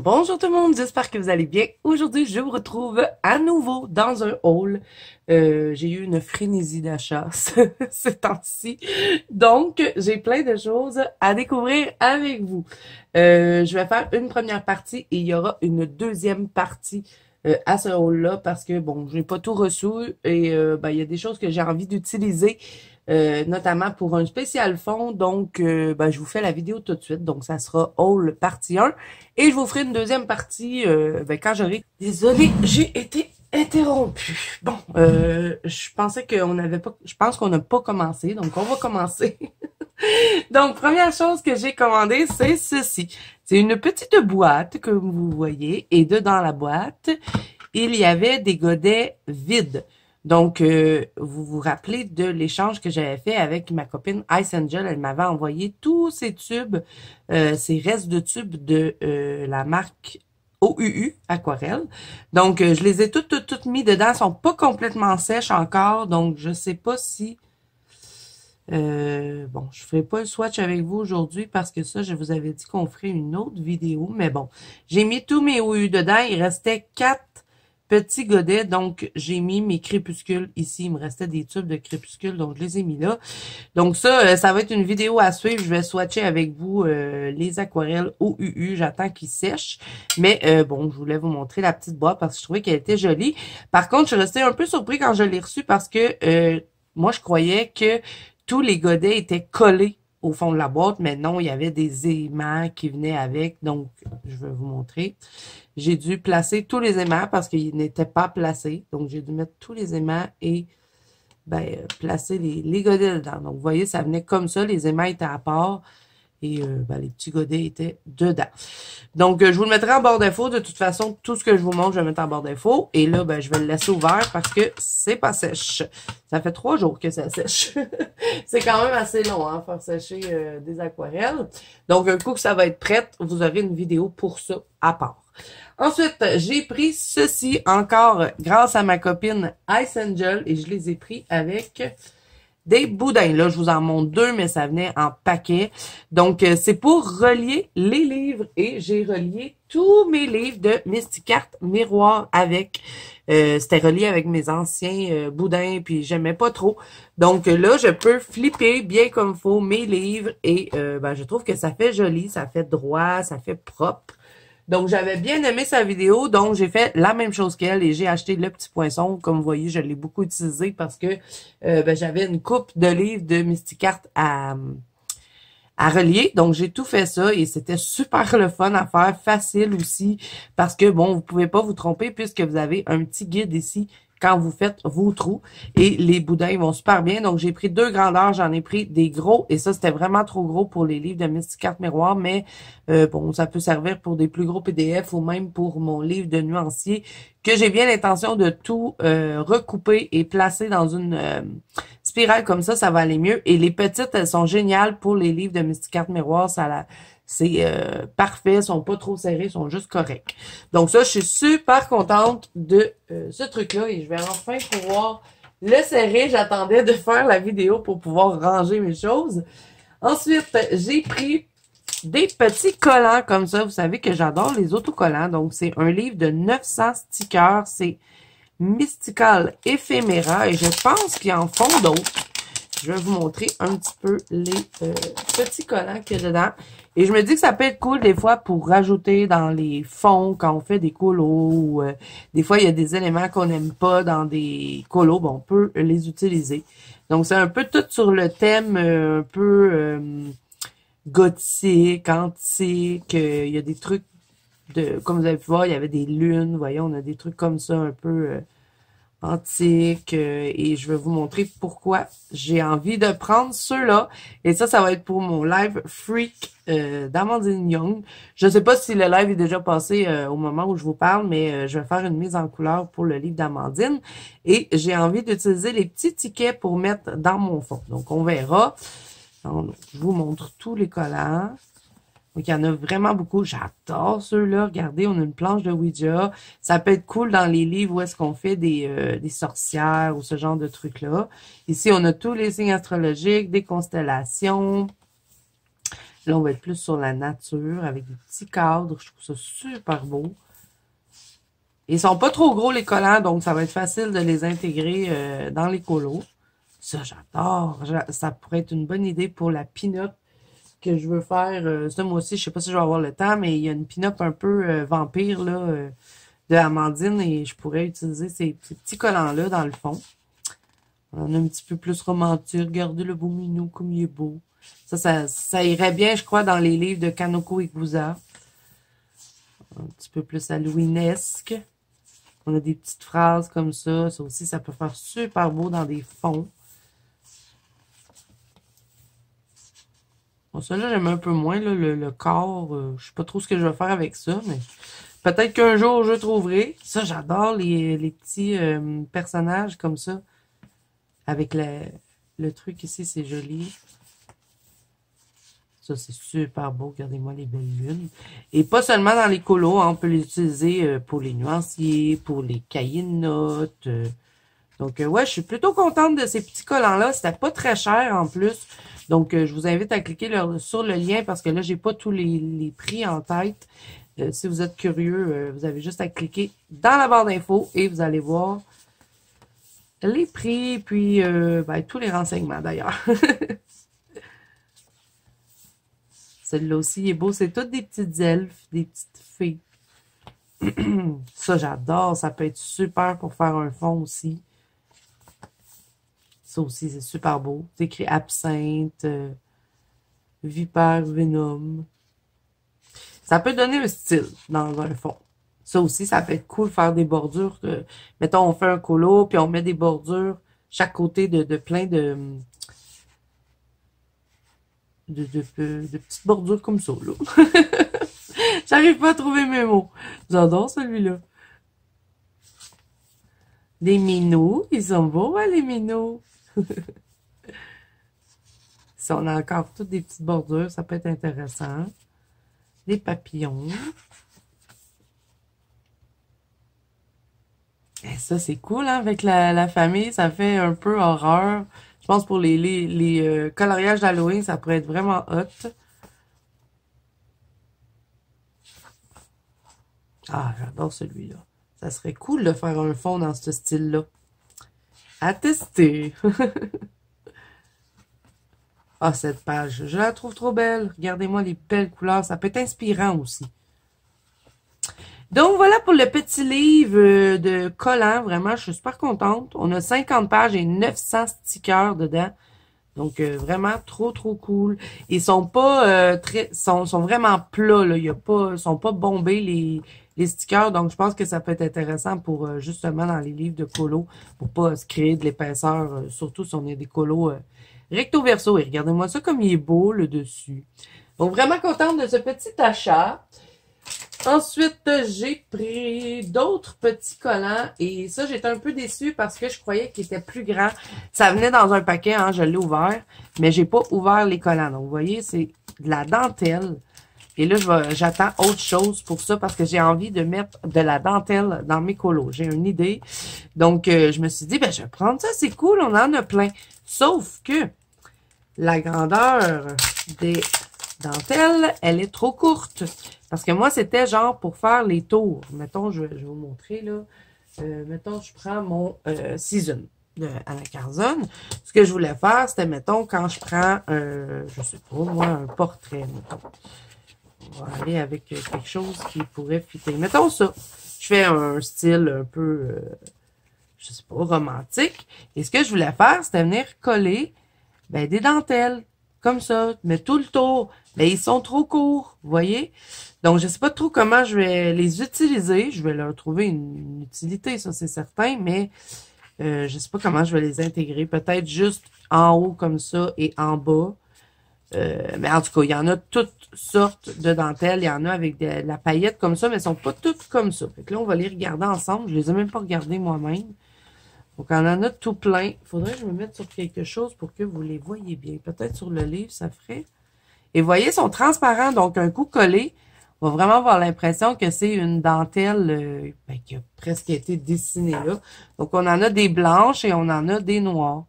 Bonjour tout le monde, j'espère que vous allez bien. Aujourd'hui, je vous retrouve à nouveau dans un haul. J'ai eu une frénésie d'achat ces temps-ci. Donc, j'ai plein de choses à découvrir avec vous. Je vais faire une première partie et il y aura une deuxième partie à ce haul-là parce que, bon, je n'ai pas tout reçu et il y a des choses que j'ai envie d'utiliser. Notamment pour un spécial fond, donc je vous fais la vidéo tout de suite, donc ça sera haul partie 1, et je vous ferai une deuxième partie quand j'aurai... Désolée, j'ai été interrompue. Bon, je pensais qu'on n'avait pas... Je pense qu'on n'a pas commencé, donc on va commencer. Donc, première chose que j'ai commandée, c'est ceci. C'est une petite boîte, comme vous voyez, et dedans la boîte, il y avait des godets vides. Donc, vous vous rappelez de l'échange que j'avais fait avec ma copine Ice Angel. Elle m'avait envoyé tous ces tubes, ces restes de tubes de la marque OUU Aquarelle. Donc, je les ai toutes mis dedans. Elles sont pas complètement sèches encore. Donc, je sais pas si... bon, je ferai pas le swatch avec vous aujourd'hui parce que ça, je vous avais dit qu'on ferait une autre vidéo. Mais bon, j'ai mis tous mes OUU dedans. Il restait 4 petits godets, donc j'ai mis mes crépuscules ici. Il me restait des tubes de crépuscules, donc je les ai mis là. Donc ça, ça va être une vidéo à suivre. Je vais swatcher avec vous les aquarelles OUU. J'attends qu'ils sèchent. Mais bon, je voulais vous montrer la petite boîte parce que je trouvais qu'elle était jolie. Par contre, je suis restée un peu surpris quand je l'ai reçue parce que moi, je croyais que tous les godets étaient collés au fond de la boîte, mais non, il y avait des aimants qui venaient avec, donc je vais vous montrer. J'ai dû placer tous les aimants parce qu'ils n'étaient pas placés, donc j'ai dû mettre tous les aimants et placer les godets dedans. Donc vous voyez, ça venait comme ça, les aimants étaient à part et les petits godets étaient dedans. Donc, je vous le mettrai en barre d'infos. De toute façon, tout ce que je vous montre, je vais le mettre en barre d'infos. Et là, je vais le laisser ouvert parce que c'est pas sèche. Ça fait 3 jours que ça sèche. C'est quand même assez long, hein, faire sécher des aquarelles. Donc, un coup que ça va être prêt, vous aurez une vidéo pour ça à part. Ensuite, j'ai pris ceci encore grâce à ma copine Ice Angel et je les ai pris avec... des boudins. Là, je vous en montre 2, mais ça venait en paquet. Donc, c'est pour relier les livres. Et j'ai relié tous mes livres de Mysticart Miroir avec. C'était relié avec mes anciens boudins, puis j'aimais pas trop. Donc là, je peux flipper bien comme faut mes livres. Et je trouve que ça fait joli, ça fait droit, ça fait propre. Donc, j'avais bien aimé sa vidéo, donc j'ai fait la même chose qu'elle et j'ai acheté le petit poinçon. Comme vous voyez, je l'ai beaucoup utilisé parce que j'avais une coupe de livres de Mysticart à relier. Donc, j'ai tout fait ça et c'était super le fun à faire, facile aussi parce que, bon, vous pouvez pas vous tromper puisque vous avez un petit guide ici quand vous faites vos trous. Et les boudins, ils vont super bien. Donc, j'ai pris 2 grandeurs. J'en ai pris des gros. Et ça, c'était vraiment trop gros pour les livres de Mysticart Miroir. Mais, bon, ça peut servir pour des plus gros PDF ou même pour mon livre de nuancier que j'ai bien l'intention de tout recouper et placer dans une spirale comme ça va aller mieux. Et les petites, elles sont géniales pour les livres de Mysticart Miroir. C'est parfait, ils sont pas trop serrés, ils sont juste corrects. Donc ça, je suis super contente de ce truc-là et je vais enfin pouvoir le serrer. J'attendais de faire la vidéo pour pouvoir ranger mes choses. Ensuite, j'ai pris des petits collants comme ça. Vous savez que j'adore les autocollants. Donc, c'est un livre de 900 stickers. C'est Mystical Ephemera et je pense qu'ils en font d'autres. Je vais vous montrer un petit peu les petits collants qu'il y a dedans. Et je me dis que ça peut être cool des fois pour rajouter dans les fonds quand on fait des colos. Ou, des fois, il y a des éléments qu'on n'aime pas dans des colos. Bon, on peut les utiliser. Donc, c'est un peu tout sur le thème un peu gothique, antique. Il y a des trucs, comme vous avez pu voir, il y avait des lunes. Voyez, on a des trucs comme ça un peu... antique et je vais vous montrer pourquoi j'ai envie de prendre ceux-là. Et ça va être pour mon live freak d'Amandine Young. Je ne sais pas si le live est déjà passé au moment où je vous parle, mais je vais faire une mise en couleur pour le livre d'Amandine. Et j'ai envie d'utiliser les petits tickets pour mettre dans mon fond. Donc, on verra. Donc, je vous montre tous les collants. Donc, il y en a vraiment beaucoup. J'adore ceux-là. Regardez, on a une planche de Ouija. Ça peut être cool dans les livres où est-ce qu'on fait des sorcières ou ce genre de trucs-là. Ici, on a tous les signes astrologiques, des constellations. Là, on va être plus sur la nature avec des petits cadres. Je trouve ça super beau. Ils sont pas trop gros, les collants, donc ça va être facile de les intégrer dans les colos. Ça, j'adore. Ça pourrait être une bonne idée pour la pin-up que je veux faire. Ça, moi aussi, je sais pas si je vais avoir le temps, mais il y a une pin-up un peu vampire, là, de Amandine, et je pourrais utiliser ces petits collants-là dans le fond. On a un petit peu plus romantique. Regardez le beau minou, comme il est beau. Ça irait bien, je crois, dans les livres de Kanoko Ikusa. Un petit peu plus halloweenesque. On a des petites phrases comme ça. Ça aussi, ça peut faire super beau dans des fonds. Bon, ça là, j'aime un peu moins là, le corps. Je sais pas trop ce que je vais faire avec ça, mais peut-être qu'un jour, je trouverai. Ça, j'adore les petits personnages comme ça. Avec le truc ici, c'est joli. Ça, c'est super beau. Regardez-moi les belles lunes. Et pas seulement dans les colos, hein, on peut les utiliser pour les nuanciers, pour les cahiers de notes. Donc, ouais, je suis plutôt contente de ces petits collants-là. C'était pas très cher en plus. Donc, je vous invite à cliquer sur le lien parce que là, j'ai pas tous les prix en tête. Si vous êtes curieux, vous avez juste à cliquer dans la barre d'infos et vous allez voir les prix, puis ben, tous les renseignements d'ailleurs. Celui-là aussi, il est beau. C'est toutes des petites elfes, des petites fées. Ça, j'adore. Ça peut être super pour faire un fond aussi. Ça aussi, c'est super beau. C'est écrit absinthe, vipère, venom. Ça peut donner un style dans un fond. Ça aussi, ça peut être cool de faire des bordures. Mettons, on fait un colo, puis on met des bordures chaque côté de plein de petites bordures comme ça, là. J'arrive pas à trouver mes mots. J'adore celui-là. Des minots. Ils sont beaux, hein, les minots. Si on a encore toutes des petites bordures, ça peut être intéressant. Des papillons. Et ça, c'est cool, hein, avec la famille. Ça fait un peu horreur. Je pense pour les coloriages d'Halloween, ça pourrait être vraiment hot. Ah, j'adore celui-là. Ça serait cool de faire un fond dans ce style-là. À tester. Ah, cette page, je la trouve trop belle. Regardez-moi les belles couleurs. Ça peut être inspirant aussi. Donc, voilà pour le petit livre de collants. Vraiment, je suis super contente. On a 50 pages et 900 stickers dedans. Donc, vraiment trop, trop cool. Ils sont pas sont vraiment plats, là. Ils sont pas bombés, les stickers. Donc, je pense que ça peut être intéressant pour, justement, dans les livres de colo, pour pas se créer de l'épaisseur, surtout si on a des colos recto verso. Et regardez-moi ça comme il est beau, le dessus. Donc, vraiment contente de ce petit achat. Ensuite, j'ai pris d'autres petits collants et ça, j'étais un peu déçue parce que je croyais qu'il était plus grand. Ça venait dans un paquet, hein, je l'ai ouvert, mais j'ai pas ouvert les collants. Donc, vous voyez, c'est de la dentelle. Et là, j'attends autre chose pour ça parce que j'ai envie de mettre de la dentelle dans mes colos. J'ai une idée. Donc, je me suis dit, ben, je vais prendre ça, c'est cool, on en a plein. Sauf que la grandeur des dentelles, elle est trop courte. Parce que moi, c'était genre pour faire les tours. Mettons, je vais vous montrer, là. Mettons, je prends mon season de Anna Carzon. Ce que je voulais faire, c'était, mettons, quand je prends, je sais pas, moi, un portrait, mettons. On va aller avec quelque chose qui pourrait fitter. Mettons ça. Je fais un style un peu, je sais pas, romantique. Et ce que je voulais faire, c'était venir coller ben, des dentelles. Comme ça. Mais tout le tour. Mais ils sont trop courts. Vous voyez? Donc, je sais pas trop comment je vais les utiliser. Je vais leur trouver une utilité, ça c'est certain. Mais je sais pas comment je vais les intégrer. Peut-être juste en haut comme ça et en bas. Mais en tout cas, il y en a toutes sortes de dentelles. Il y en a avec de la paillette comme ça, mais elles sont pas toutes comme ça. Fait que là, on va les regarder ensemble. Je les ai même pas regardées moi-même. Donc, on en a tout plein. Il faudrait que je me mette sur quelque chose pour que vous les voyez bien. Peut-être sur le livre, ça ferait. Et vous voyez, ils sont transparents. Donc, un coup collé, on va vraiment avoir l'impression que c'est une dentelle ben, qui a presque été dessinée là. Donc, on en a des blanches et on en a des noires.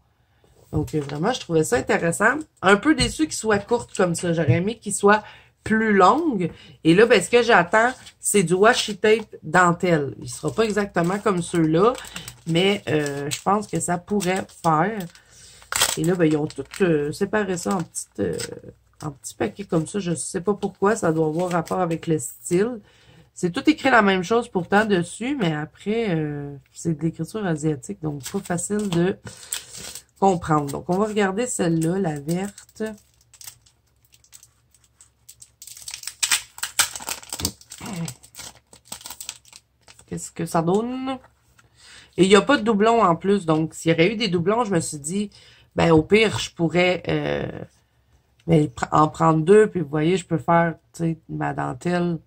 Donc, vraiment, je trouvais ça intéressant. Un peu déçu qu'il soit courte comme ça. J'aurais aimé qu'il soit plus longue. Et là, ben, ce que j'attends, c'est du washi tape dentelle. Il sera pas exactement comme ceux-là, mais je pense que ça pourrait faire. Et là, ben, ils ont tout séparé ça en petits paquets comme ça. Je ne sais pas pourquoi. Ça doit avoir rapport avec le style. C'est tout écrit la même chose pourtant dessus, mais après, c'est de l'écriture asiatique, donc pas facile de comprendre. Donc, on va regarder celle-là, la verte. Qu'est-ce que ça donne? Et il n'y a pas de doublons en plus, donc s'il y aurait eu des doublons, je me suis dit, ben au pire, je pourrais en prendre deux, puis vous voyez, je peux faire, tu sais, ma dentelle.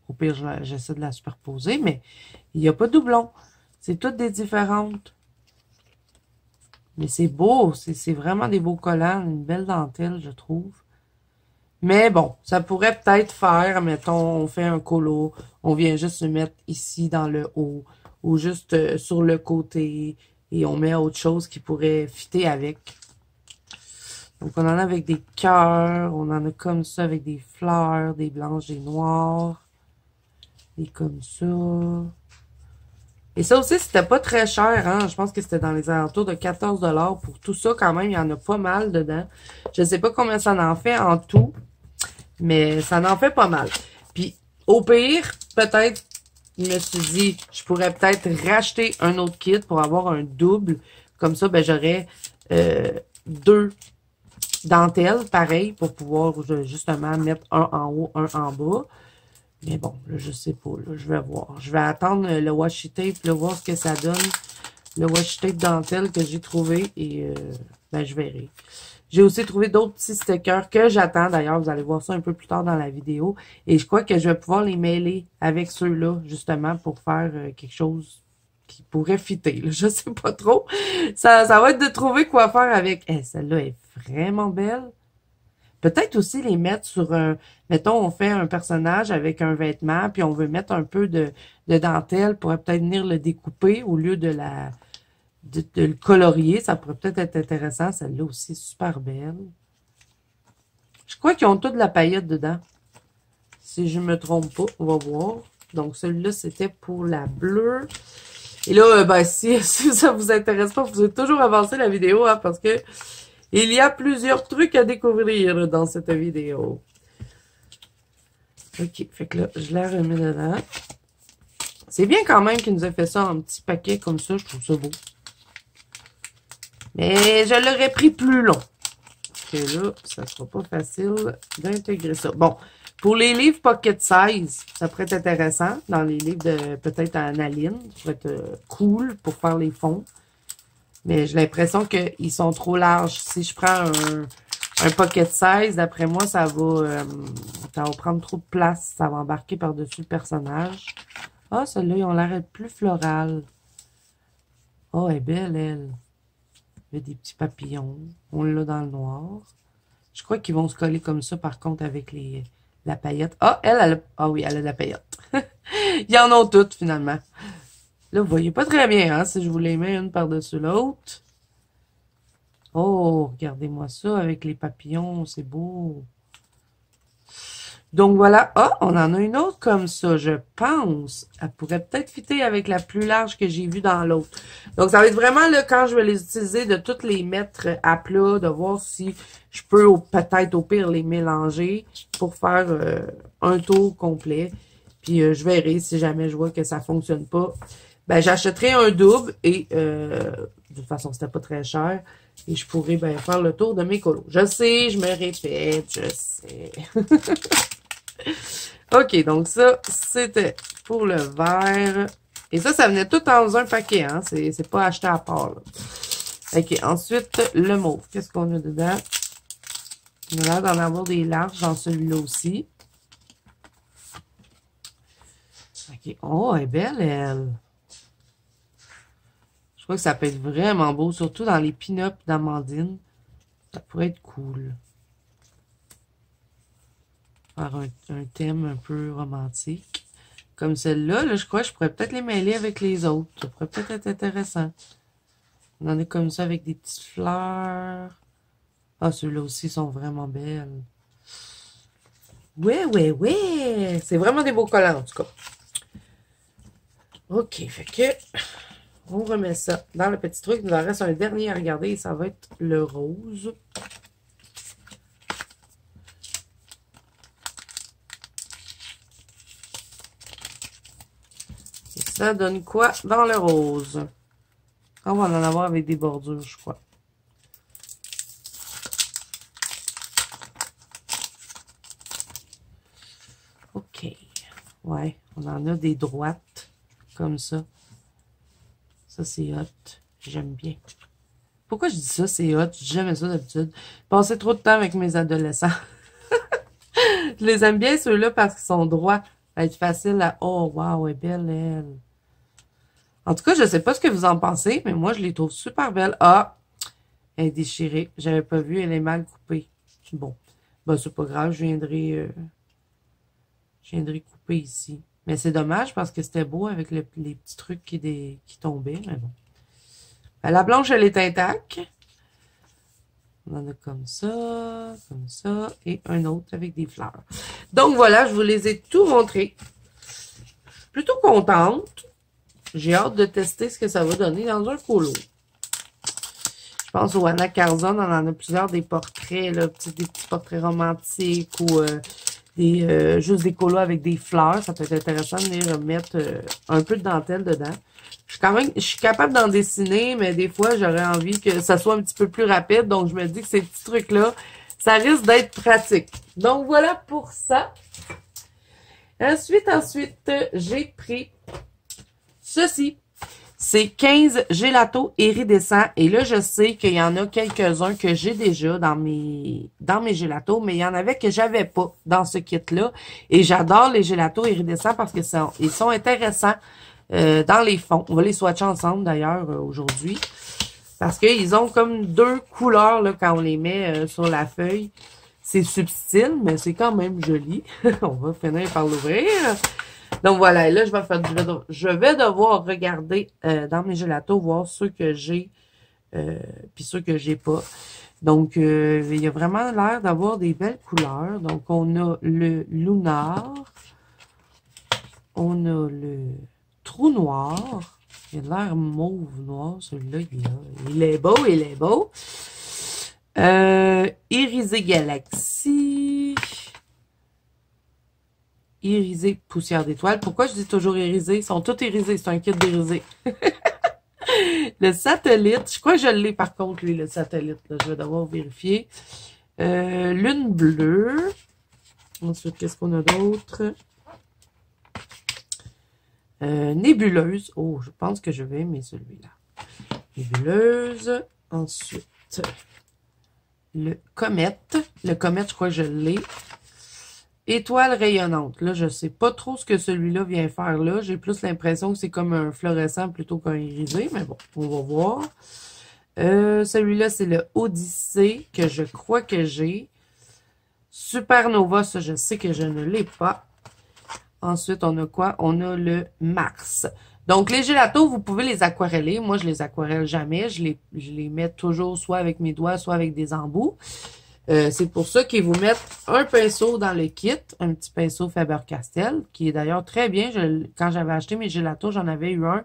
Au pire, j'essaie de la superposer, mais il n'y a pas de doublons. C'est toutes des différentes. Mais c'est beau, c'est vraiment des beaux collants, une belle dentelle, je trouve. Mais bon, ça pourrait peut-être faire, mettons, on fait un colo, on vient juste se mettre ici dans le haut, ou juste sur le côté, et on met autre chose qui pourrait fitter avec. Donc, on en a avec des cœurs, on en a comme ça avec des fleurs, des blanches, des noires, et comme ça. Et ça aussi, c'était pas très cher, hein. Je pense que c'était dans les alentours de 14 $ pour tout ça. Quand même, il y en a pas mal dedans. Je sais pas combien ça en fait en tout, mais ça en fait pas mal. Puis, au pire, peut-être, je me suis dit, je pourrais peut-être racheter un autre kit pour avoir un double. Comme ça, ben, j'aurais deux dentelles, pareil, pour pouvoir justement mettre un en haut, un en bas. Mais bon, là, je sais pas, là, je vais voir. Je vais attendre le washi tape, là, voir ce que ça donne. Le washi tape dentelle que j'ai trouvé et ben, je verrai. J'ai aussi trouvé d'autres petits stickers que j'attends. D'ailleurs, vous allez voir ça un peu plus tard dans la vidéo. Et je crois que je vais pouvoir les mêler avec ceux-là, justement, pour faire quelque chose qui pourrait fitter. Là. Je sais pas trop. Ça va être de trouver quoi faire avec. Eh, celle-là est vraiment belle. Peut-être aussi les mettre sur un... Mettons, on fait un personnage avec un vêtement, puis on veut mettre un peu de dentelle, pourrait peut-être venir le découper au lieu de le colorier. Ça pourrait peut-être être intéressant. Celle-là aussi, super belle. Je crois qu'ils ont toute la paillette dedans. Si je me trompe pas, on va voir. Donc, celui-là, c'était pour la bleue. Et là, ben, si ça vous intéresse pas, vous pouvez toujours avancer la vidéo, hein, parce que il y a plusieurs trucs à découvrir dans cette vidéo. Ok, fait que là, je la remets dedans. C'est bien quand même qu'il nous ait fait ça en petit paquet comme ça, je trouve ça beau. Mais je l'aurais pris plus long. Parce que là, ça sera pas facile d'intégrer ça. Bon, pour les livres pocket size, ça pourrait être intéressant. Dans les livres de peut-être à Analine, ça pourrait être cool pour faire les fonds. Mais j'ai l'impression qu'ils sont trop larges. Si je prends un pocket size, d'après moi, ça va prendre trop de place. Ça va embarquer par-dessus le personnage. Ah, celle-là, ils ont l'air d'être plus florales. Oh, elle est belle, elle. Il y a des petits papillons. On l'a dans le noir. Je crois qu'ils vont se coller comme ça, par contre, avec la paillette. Ah, ah oui, elle a de la paillette. Ils en ont toutes, finalement. Là, vous voyez pas très bien, hein, si je vous les mets une par-dessus l'autre. Oh, regardez-moi ça avec les papillons, c'est beau. Donc, voilà. Ah, on en a une autre comme ça, je pense. Elle pourrait peut-être fitter avec la plus large que j'ai vue dans l'autre. Donc, ça va être vraiment, là, quand je vais les utiliser, de toutes les mettre à plat, de voir si je peux peut-être, au pire, les mélanger pour faire un tour complet. Puis, je verrai si jamais je vois que ça fonctionne pas. Ben, j'achèterai un double et de toute façon, c'était pas très cher. Et je pourrais ben, faire le tour de mes colos. Je sais, je me répète, je sais. OK, donc ça, c'était pour le vert. Et ça venait tout dans un paquet, hein. C'est pas acheté à part, là. OK, ensuite, le mauve. Qu'est-ce qu'on a dedans? On a l'air d'en avoir des larges dans celui-là aussi. OK. Oh, elle est belle, elle. Je crois que ça peut être vraiment beau, surtout dans les pin-ups d'Amandine. Ça pourrait être cool. Faire un thème un peu romantique. Comme celle-là, là, je crois que je pourrais peut-être les mêler avec les autres. Ça pourrait peut-être être intéressant. On en a comme ça avec des petites fleurs. Ah, ceux-là aussi sont vraiment belles. Ouais, ouais, ouais! C'est vraiment des beaux collants, en tout cas. OK, fait que... On remet ça dans le petit truc. Il nous en reste un dernier à regarder et ça va être le rose. Et ça donne quoi dans le rose? On va en avoir avec des bordures, je crois. OK. Ouais, on en a des droites comme ça. Ça, c'est hot. J'aime bien. Pourquoi je dis ça, c'est hot? Je dis jamais ça d'habitude. Passer trop de temps avec mes adolescents. Je les aime bien, ceux-là, parce qu'ils sont droits. Ça va être facile à... Oh, wow, elle est belle, elle. En tout cas, je sais pas ce que vous en pensez, mais moi, je les trouve super belles. Ah! Elle est déchirée. J'avais pas vu, elle est mal coupée. Bon. Ben, c'est pas grave, je viendrai couper ici. Mais c'est dommage parce que c'était beau avec les petits trucs qui tombaient, mais bon. La blanche, elle est intacte. On en a comme ça, et un autre avec des fleurs. Donc voilà, je vous les ai tout montrés. Plutôt contente. J'ai hâte de tester ce que ça va donner dans un colo. Je pense au Anna Carzon, on en a plusieurs, des portraits, là, des petits portraits romantiques ou... juste des colos avec des fleurs. Ça peut être intéressant de venir mettre un peu de dentelle dedans. Je suis capable d'en dessiner, mais des fois, j'aurais envie que ça soit un petit peu plus rapide. Donc, je me dis que ces petits trucs-là, ça risque d'être pratique. Donc, voilà pour ça. Ensuite, j'ai pris ceci. C'est 15 gelato iridescents. Et là, je sais qu'il y en a quelques-uns que j'ai déjà dans mes gelatos, mais il y en avait que j'avais pas dans ce kit-là. Et j'adore les gelatos iridescents parce que ils sont intéressants dans les fonds. On va les swatcher ensemble, d'ailleurs, aujourd'hui. Parce qu'ils ont comme deux couleurs là, quand on les met sur la feuille. C'est subtil, mais c'est quand même joli. On va finir par l'ouvrir. Donc voilà, et là, je vais devoir regarder dans mes gelatos, voir ceux que j'ai, puis ceux que j'ai pas. Donc, il y a vraiment l'air d'avoir des belles couleurs. Donc, on a le lunar, on a le trou noir, il a l'air mauve noir, celui-là, il est beau, il est beau. Irisé Galaxy. Irisé poussière d'étoiles. Pourquoi je dis toujours irisé? Ils sont tous irisés. C'est un kit d'irisé. Le satellite. Je crois que je l'ai par contre, lui, le satellite. Là. Je vais devoir vérifier. Lune bleue. Ensuite, qu'est-ce qu'on a d'autre? Nébuleuse. Oh, je pense que je vais aimer celui-là. Nébuleuse. Ensuite, le comète. Le comète, je crois que je l'ai. Étoile rayonnante. Là, je sais pas trop ce que celui-là vient faire là. J'ai plus l'impression que c'est comme un fluorescent plutôt qu'un irisé. Mais bon, on va voir. Celui-là, c'est le Odyssée que je crois que j'ai. Supernova, ça, je sais que je ne l'ai pas. Ensuite, on a quoi? On a le Mars. Donc, les gelatos, vous pouvez les aquareller. Moi, je les aquarelle jamais. Je les mets toujours soit avec mes doigts, soit avec des embouts. C'est pour ça qu'ils vous mettent un pinceau dans le kit, un petit pinceau Faber-Castell, qui est d'ailleurs très bien. Quand j'avais acheté mes gelatos, j'en avais eu un.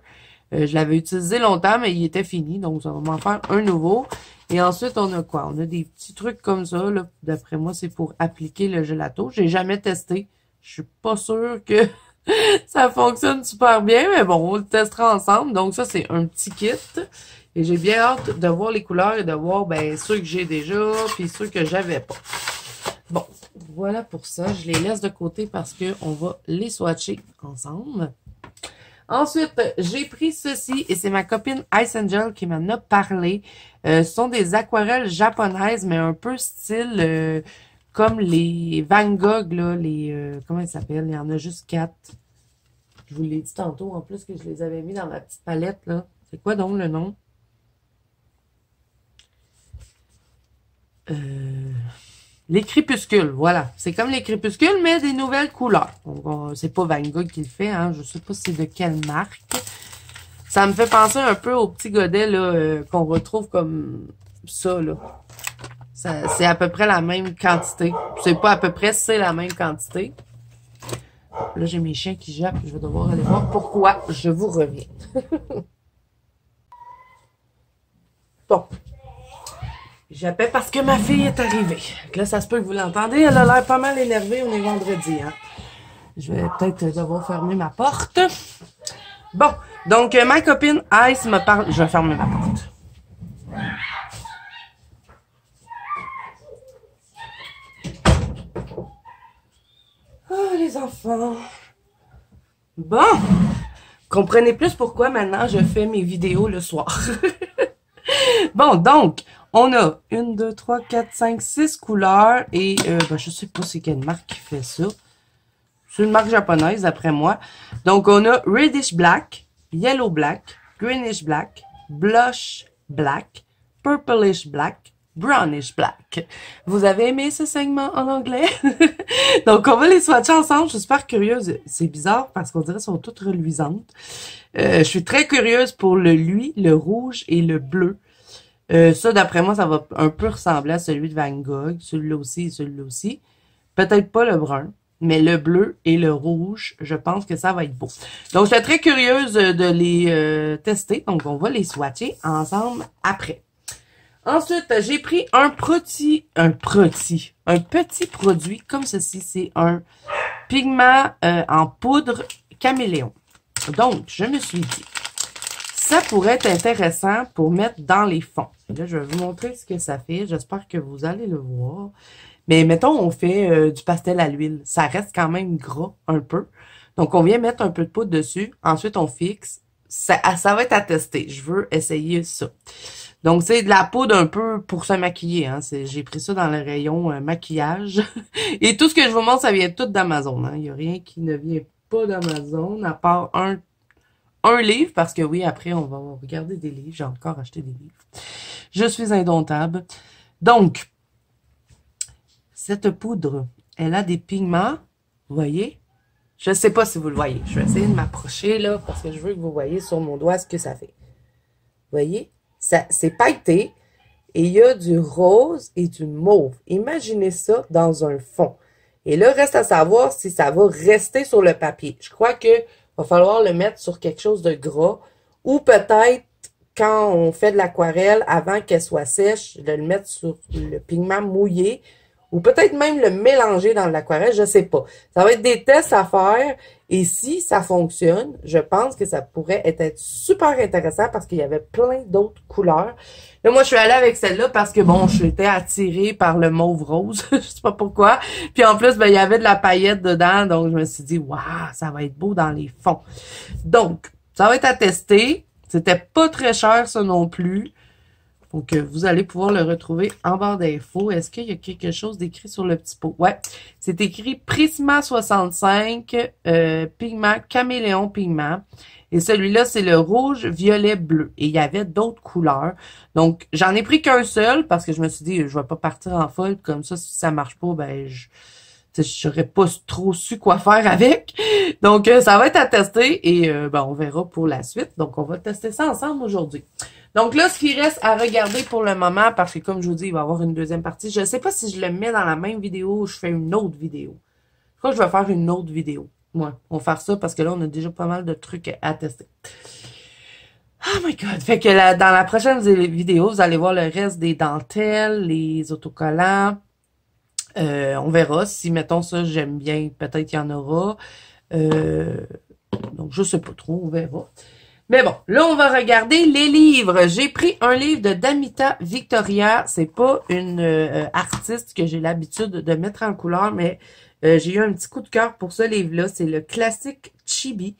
Je l'avais utilisé longtemps, mais il était fini, donc ça va m'en faire un nouveau. Et ensuite, on a quoi? On a des petits trucs comme ça, là. D'après moi, c'est pour appliquer le gelato. J'ai jamais testé. Je suis pas sûre que ça fonctionne super bien, mais bon, on le testera ensemble. Donc ça, c'est un petit kit. Et j'ai bien hâte de voir les couleurs et de voir ben, ceux que j'ai déjà, puis ceux que j'avais pas. Bon, voilà pour ça. Je les laisse de côté parce qu'on va les swatcher ensemble. Ensuite, j'ai pris ceci et c'est ma copine Ice Angel qui m'en a parlé. Ce sont des aquarelles japonaises, mais un peu style comme les Van Gogh, là, comment ils s'appellent? Il y en a juste 4. Je vous l'ai dit tantôt, en plus, que je les avais mis dans ma petite palette, là. C'est quoi donc le nom? Les crépuscules, voilà. C'est comme les crépuscules, mais des nouvelles couleurs. Donc, c'est pas Van Gogh qui le fait, hein. Je sais pas c'est de quelle marque. Ça me fait penser un peu au petit godet là qu'on retrouve comme ça, là. C'est à peu près la même quantité. C'est pas à peu près, c'est la même quantité. Là, j'ai mes chiens qui jappent. Je vais devoir aller voir pourquoi. Je vous reviens. Bon. J'appelle parce que ma fille est arrivée. Là, ça se peut que vous l'entendez. Elle a l'air pas mal énervée. On est vendredi, hein. Je vais peut-être devoir fermer ma porte. Bon. Donc, ma copine Ice me parle... Je vais fermer ma porte. Oh, les enfants. Bon. Comprenez plus pourquoi maintenant je fais mes vidéos le soir. Bon, donc, on a 1, 2, 3, 4, 5, 6 couleurs et je sais pas c'est quelle marque qui fait ça. C'est une marque japonaise, d'après moi. Donc, on a Reddish Black, Yellow Black, Greenish Black, Blush Black, Purplish Black, Brownish Black. Vous avez aimé ce segment en anglais? Donc, on va les swatcher ensemble. Je suis super curieuse. C'est bizarre parce qu'on dirait qu'elles sont toutes reluisantes. Je suis très curieuse pour le lui, le rouge et le bleu. Ça, d'après moi, ça va un peu ressembler à celui de Van Gogh. Celui-là aussi et celui-là aussi. Peut-être pas le brun, mais le bleu et le rouge, je pense que ça va être beau. Donc, je suis très curieuse de les tester. Donc, on va les swatcher ensemble après. Ensuite, j'ai pris un petit produit comme ceci. C'est un pigment en poudre caméléon. Donc, je me suis dit, ça pourrait être intéressant pour mettre dans les fonds. Là, je vais vous montrer ce que ça fait. J'espère que vous allez le voir. Mais mettons, on fait du pastel à l'huile. Ça reste quand même gras un peu. Donc, on vient mettre un peu de poudre dessus. Ensuite, on fixe. Ça va être à tester. Je veux essayer ça. Donc, c'est de la poudre un peu pour se maquiller. Hein. J'ai pris ça dans le rayon maquillage. Et tout ce que je vous montre, ça vient tout d'Amazon. Hein. Il n'y a rien qui ne vient pas d'Amazon, à part un livre, parce que oui, après, on va regarder des livres. J'ai encore acheté des livres. Je suis indomptable. Donc, cette poudre, elle a des pigments. Vous voyez? Je ne sais pas si vous le voyez. Je vais essayer de m'approcher, là, parce que je veux que vous voyez sur mon doigt ce que ça fait. Vous voyez? C'est pailleté et il y a du rose et du mauve. Imaginez ça dans un fond. Et là, reste à savoir si ça va rester sur le papier. Je crois que va falloir le mettre sur quelque chose de gras ou peut-être quand on fait de l'aquarelle, avant qu'elle soit sèche, de le mettre sur le pigment mouillé ou peut-être même le mélanger dans l'aquarelle, je sais pas. Ça va être des tests à faire et si ça fonctionne, je pense que ça pourrait être super intéressant parce qu'il y avait plein d'autres couleurs. Là, moi, je suis allée avec celle-là parce que, bon, j'étais attirée par le mauve rose, je sais pas pourquoi. Puis en plus, ben, il y avait de la paillette dedans, donc je me suis dit, waouh, ça va être beau dans les fonds. Donc, ça va être à tester. C'était pas très cher, ça non plus. Donc, vous allez pouvoir le retrouver en barre d'infos. Est-ce qu'il y a quelque chose d'écrit sur le petit pot? Ouais, c'est écrit Prisma 65, pigment, caméléon pigment. Et celui-là, c'est le rouge, violet, bleu. Et il y avait d'autres couleurs. Donc, j'en ai pris qu'un seul parce que je me suis dit, je vais pas partir en folle. Comme ça, si ça marche pas, ben, je n'aurais pas trop su quoi faire avec. Donc, ça va être à tester et ben, on verra pour la suite. Donc, on va tester ça ensemble aujourd'hui. Donc là, ce qui reste à regarder pour le moment, parce que comme je vous dis, il va y avoir une deuxième partie. Je ne sais pas si je le mets dans la même vidéo ou je fais une autre vidéo. Je crois que je vais faire une autre vidéo. Ouais, on va faire ça parce que là, on a déjà pas mal de trucs à tester. Oh my God! Fait que dans la prochaine vidéo, vous allez voir le reste des dentelles, les autocollants. On verra. Si, mettons ça, j'aime bien, peut-être qu'il y en aura. Donc, je sais pas trop, on verra. Mais bon, là, on va regarder les livres. J'ai pris un livre de Damita Victoria. C'est pas une artiste que j'ai l'habitude de mettre en couleur, mais j'ai eu un petit coup de cœur pour ce livre-là. C'est le classique Chibi.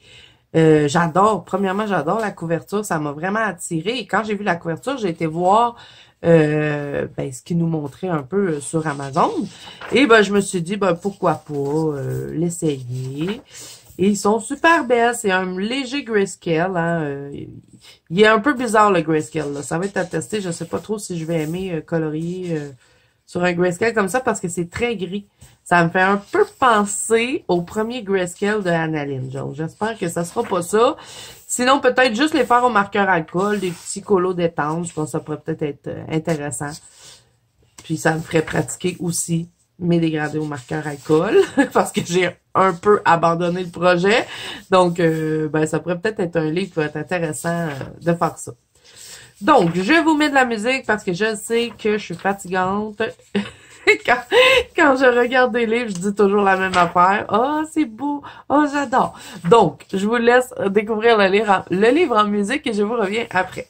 J'adore, premièrement, j'adore la couverture. Ça m'a vraiment attirée. Et quand j'ai vu la couverture, j'ai été voir ce qu'il nous montrait un peu sur Amazon. Et ben, je me suis dit, ben, pourquoi pas l'essayer. Et ils sont super belles. C'est un léger grayscale. Hein. Il est un peu bizarre, le grayscale. Là. Ça va être à tester. Je sais pas trop si je vais aimer colorier sur un grayscale comme ça parce que c'est très gris. Ça me fait un peu penser au premier grayscale de Analine. Donc, j'espère que ça sera pas ça. Sinon, peut-être juste les faire au marqueur alcool, des petits colos détente. Je pense que ça pourrait peut-être être intéressant. Puis, ça me ferait pratiquer aussi mes dégradés au marqueur alcool parce que j'ai un peu abandonné le projet. Donc, ben, ça pourrait peut-être être un livre qui va être intéressant de faire ça. Donc, je vous mets de la musique parce que je sais que je suis fatigante. quand je regarde des livres, je dis toujours la même affaire. Oh, c'est beau. Oh, j'adore. Donc, je vous laisse découvrir le livre en musique et je vous reviens après.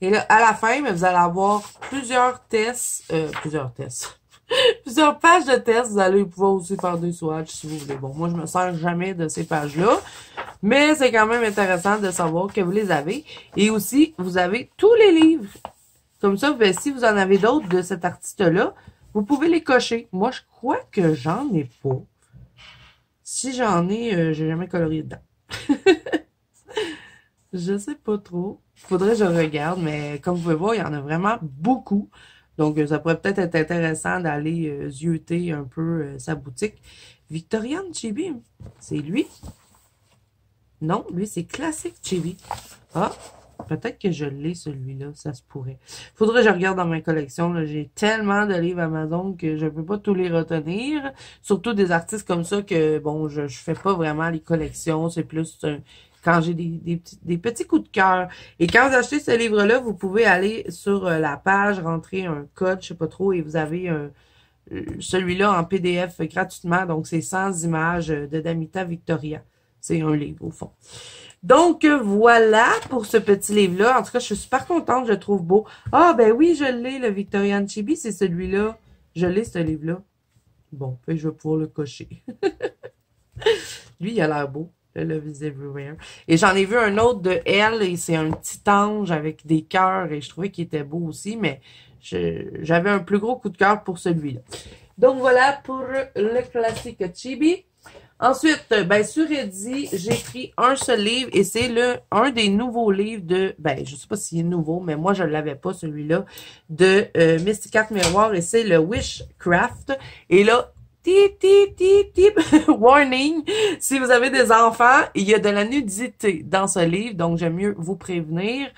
Et là, à la fin, vous allez avoir plusieurs tests, plusieurs pages de tests. Vous allez pouvoir aussi faire des swatchs si vous voulez. Bon, moi, je me sers jamais de ces pages-là, mais c'est quand même intéressant de savoir que vous les avez. Et aussi, vous avez tous les livres. Comme ça, ben, si vous en avez d'autres de cet artiste-là, vous pouvez les cocher. Moi, je crois que j'en ai pas. Si j'en ai, j'ai jamais colorié dedans. Je sais pas trop. Faudrait que je regarde, mais comme vous pouvez voir, il y en a vraiment beaucoup. Donc, ça pourrait peut-être être intéressant d'aller zioter un peu sa boutique. Victorian Chibi, c'est lui? Non, lui, c'est Classique Chibi. Ah, peut-être que je l'ai, celui-là. Ça se pourrait. Faudrait que je regarde dans ma collection. J'ai tellement de livres Amazon que je peux pas tous les retenir. Surtout des artistes comme ça que, bon, je fais pas vraiment les collections. C'est plus quand j'ai des petits coups de cœur. Et quand vous achetez ce livre-là, vous pouvez aller sur la page, rentrer un code, je sais pas trop, et vous avez celui-là en PDF gratuitement. Donc, c'est 100 images de Damita Victoria. C'est un livre, au fond. Donc, voilà pour ce petit livre-là. En tout cas, je suis super contente, je le trouve beau. Ah, ben oui, je l'ai, le Victorian Chibi, c'est celui-là. Je l'ai, ce livre-là. Bon, puis je vais pouvoir le cocher. Lui, il a l'air beau. Love is Everywhere. Et j'en ai vu un autre de elle, et c'est un petit ange avec des cœurs, et je trouvais qu'il était beau aussi, mais j'avais un plus gros coup de cœur pour celui-là. Donc voilà pour le classique Chibi. Ensuite, ben, sur Etsy, j'ai pris un seul livre, et c'est un des nouveaux livres de, ben, je sais pas s'il est nouveau, mais moi, je l'avais pas, celui-là, de Mystic Miroir, et c'est le Wishcraft. Et là, tip, tip, tip, tip, warning, si vous avez des enfants, il y a de la nudité dans ce livre, donc j'aime mieux vous prévenir,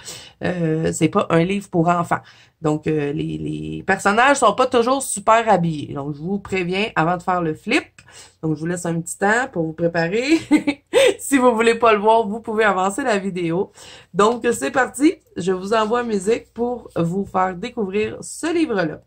c'est pas un livre pour enfants. Donc, les personnages sont pas toujours super habillés. Donc, je vous préviens avant de faire le flip. Donc, je vous laisse un petit temps pour vous préparer. Si vous voulez pas le voir, vous pouvez avancer la vidéo. Donc, c'est parti. Je vous envoie musique pour vous faire découvrir ce livre-là.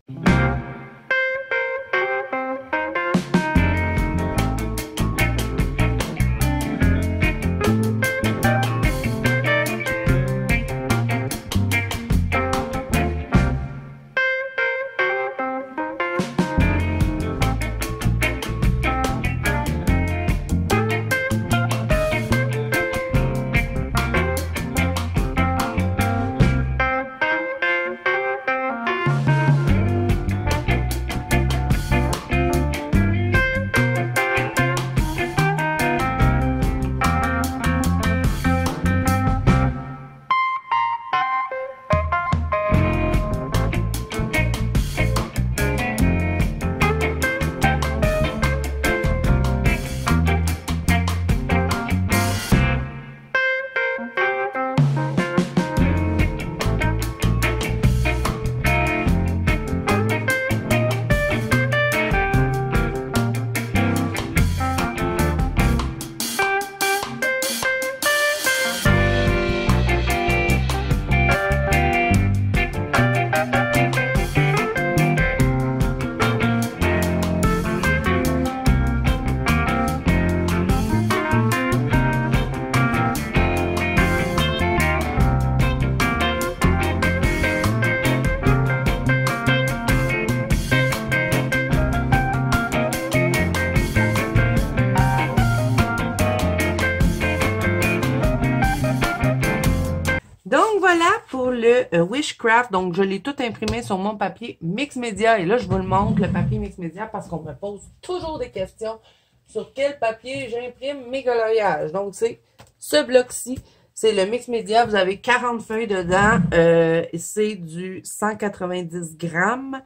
Wishcraft. Donc, je l'ai tout imprimé sur mon papier Mix Media. Et là, je vous le montre, le papier Mix Media, parce qu'on me pose toujours des questions sur quel papier j'imprime mes coloriages. Donc, c'est ce bloc-ci. C'est le Mix Media. Vous avez 40 feuilles dedans. C'est du 190 grammes.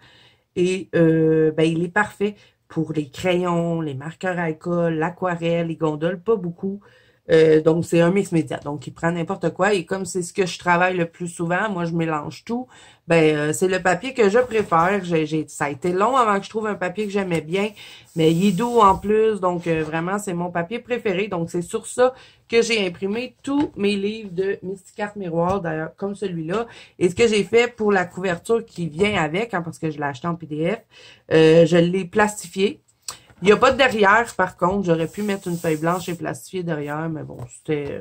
Et il est parfait pour les crayons, les marqueurs à alcool, l'aquarelle, les gondoles, pas beaucoup. Donc, c'est un mix média. Donc, il prend n'importe quoi. Et comme c'est ce que je travaille le plus souvent, moi, je mélange tout. C'est le papier que je préfère. Ça a été long avant que je trouve un papier que j'aimais bien. Mais il est doux en plus. Donc, vraiment, c'est mon papier préféré. Donc, c'est sur ça que j'ai imprimé tous mes livres de Mysticart Miroir, d'ailleurs, comme celui-là. Et ce que j'ai fait pour la couverture qui vient avec, parce que je l'ai acheté en PDF, je l'ai plastifié. Il n'y a pas de derrière, par contre. J'aurais pu mettre une feuille blanche et plastifier derrière, mais bon, c'était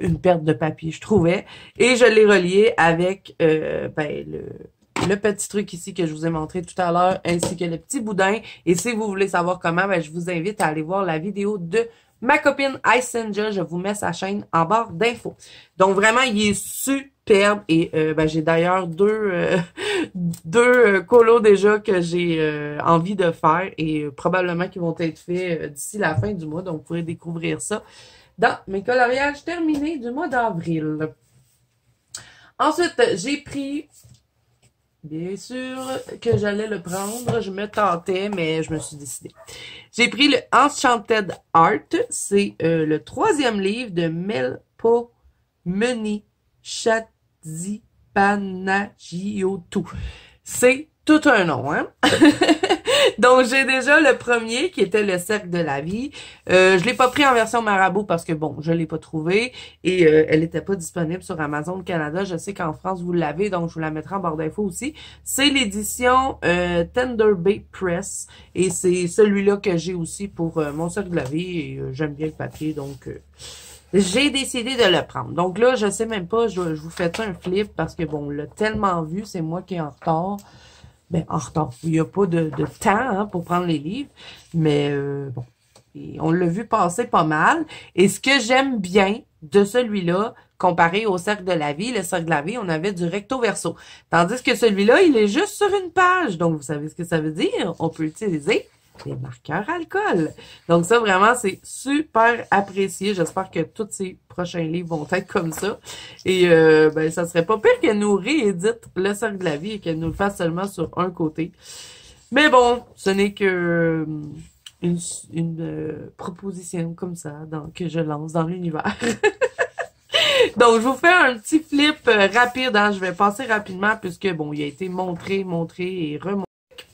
une perte de papier, je trouvais. Et je l'ai relié avec le petit truc ici que je vous ai montré tout à l'heure, ainsi que le petit boudin. Et si vous voulez savoir comment, je vous invite à aller voir la vidéo de ma copine Icenja. Je vous mets sa chaîne en barre d'infos. Donc vraiment, il est superbe. Et j'ai d'ailleurs deux colos déjà que j'ai envie de faire et probablement qui vont être faits d'ici la fin du mois. Donc, vous pourrez découvrir ça dans mes coloriages terminés du mois d'avril. Ensuite, j'ai pris, bien sûr que j'allais le prendre, je me tentais, mais je me suis décidée. J'ai pris le Enchanted Art, c'est le 3e livre de Melpomene Shadzipanagiotou. C'est tout un nom, hein? Donc, j'ai déjà le premier qui était le Cercle de la vie. Je l'ai pas pris en version marabout parce que, bon, je l'ai pas trouvé et elle n'était pas disponible sur Amazon Canada. Je sais qu'en France, vous l'avez, donc je vous la mettrai en barre d'infos aussi. C'est l'édition Tender Bay Press et c'est celui-là que j'ai aussi pour mon Cercle de la vie et j'aime bien le papier, donc... j'ai décidé de le prendre. Donc là, je sais même pas, je vous fais un flip parce que, bon, on l'a tellement vu, c'est moi qui est en retard. En retard. Il n'y a pas de temps pour prendre les livres, mais bon, et on l'a vu passer pas mal. Et ce que j'aime bien de celui-là, comparé au Cercle de la vie, le Cercle de la vie, on avait du recto verso. Tandis que celui-là, il est juste sur une page. Donc, vous savez ce que ça veut dire? On peut utiliser des marqueurs alcool. Donc ça, vraiment, c'est super apprécié. J'espère que tous ces prochains livres vont être comme ça. Et ça serait pas pire qu'elle nous réédite le Cercle de la vie et qu'elle nous le fasse seulement sur un côté. Mais bon, ce n'est que une proposition comme ça que je lance dans l'univers. Donc, je vous fais un petit flip rapide. Je vais passer rapidement puisque, bon, il a été montré et remonté.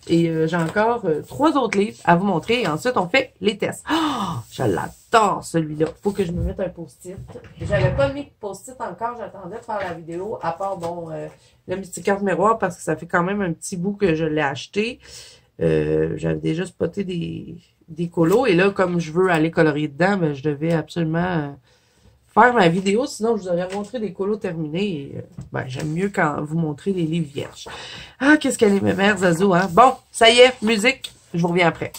Et j'ai encore 3 autres livres à vous montrer. Et ensuite, on fait les tests. Oh, je l'adore, celui-là. Faut que je me mette un post-it. J'avais pas mis de post-it encore. J'attendais de faire la vidéo. À part, bon, le Mysticart Miroir, parce que ça fait quand même un petit bout que je l'ai acheté. J'avais déjà spoté des colos. Et là, comme je veux aller colorier dedans, je devais absolument... faire ma vidéo, sinon je vous aurais montré des colos terminés. Et, j'aime mieux quand vous montrez les livres vierges. Ah, qu'est-ce qu'elle est, ma mère, Zazo, hein? Bon, ça y est, musique, je vous reviens après.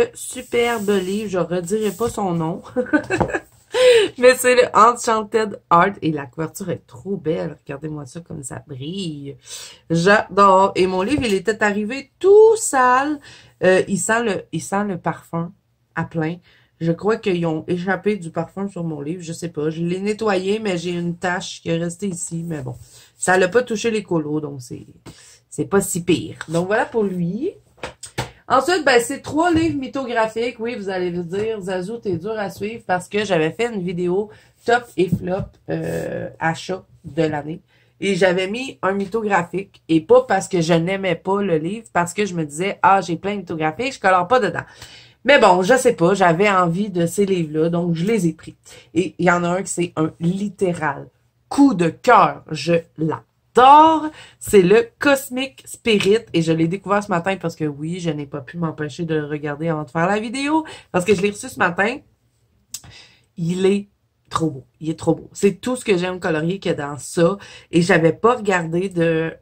le superbe livre, je redirai pas son nom, mais c'est le Enchanted Art et la couverture est trop belle. Regardez-moi ça comme ça brille. J'adore. Et mon livre, il était arrivé tout sale. Il sent le parfum à plein. Je crois qu'ils ont échappé du parfum sur mon livre, je sais pas. Je l'ai nettoyé, mais j'ai une tache qui est restée ici, mais bon. Ça l'a pas touché les colos, donc c'est pas si pire. Donc voilà pour lui. Ensuite, ben, c'est 3 livres mythographiques. Oui, vous allez vous dire, Zazou, t'es dur à suivre parce que j'avais fait une vidéo top et flop achat de l'année. Et j'avais mis un mythographique. Et pas parce que je n'aimais pas le livre, parce que je me disais, ah, j'ai plein de mythographiques, je colore pas dedans. Mais bon, je sais pas, j'avais envie de ces livres-là, donc je les ai pris. Et il y en a un qui c'est un littéral coup de cœur. Je l'adore. C'est le Cosmic Spirit et je l'ai découvert ce matin parce que oui, je n'ai pas pu m'empêcher de le regarder avant de faire la vidéo parce que je l'ai reçu ce matin. Il est trop beau. Il est trop beau. C'est tout ce que j'aime colorier qu'il y a dans ça. Et j'avais pas regardé de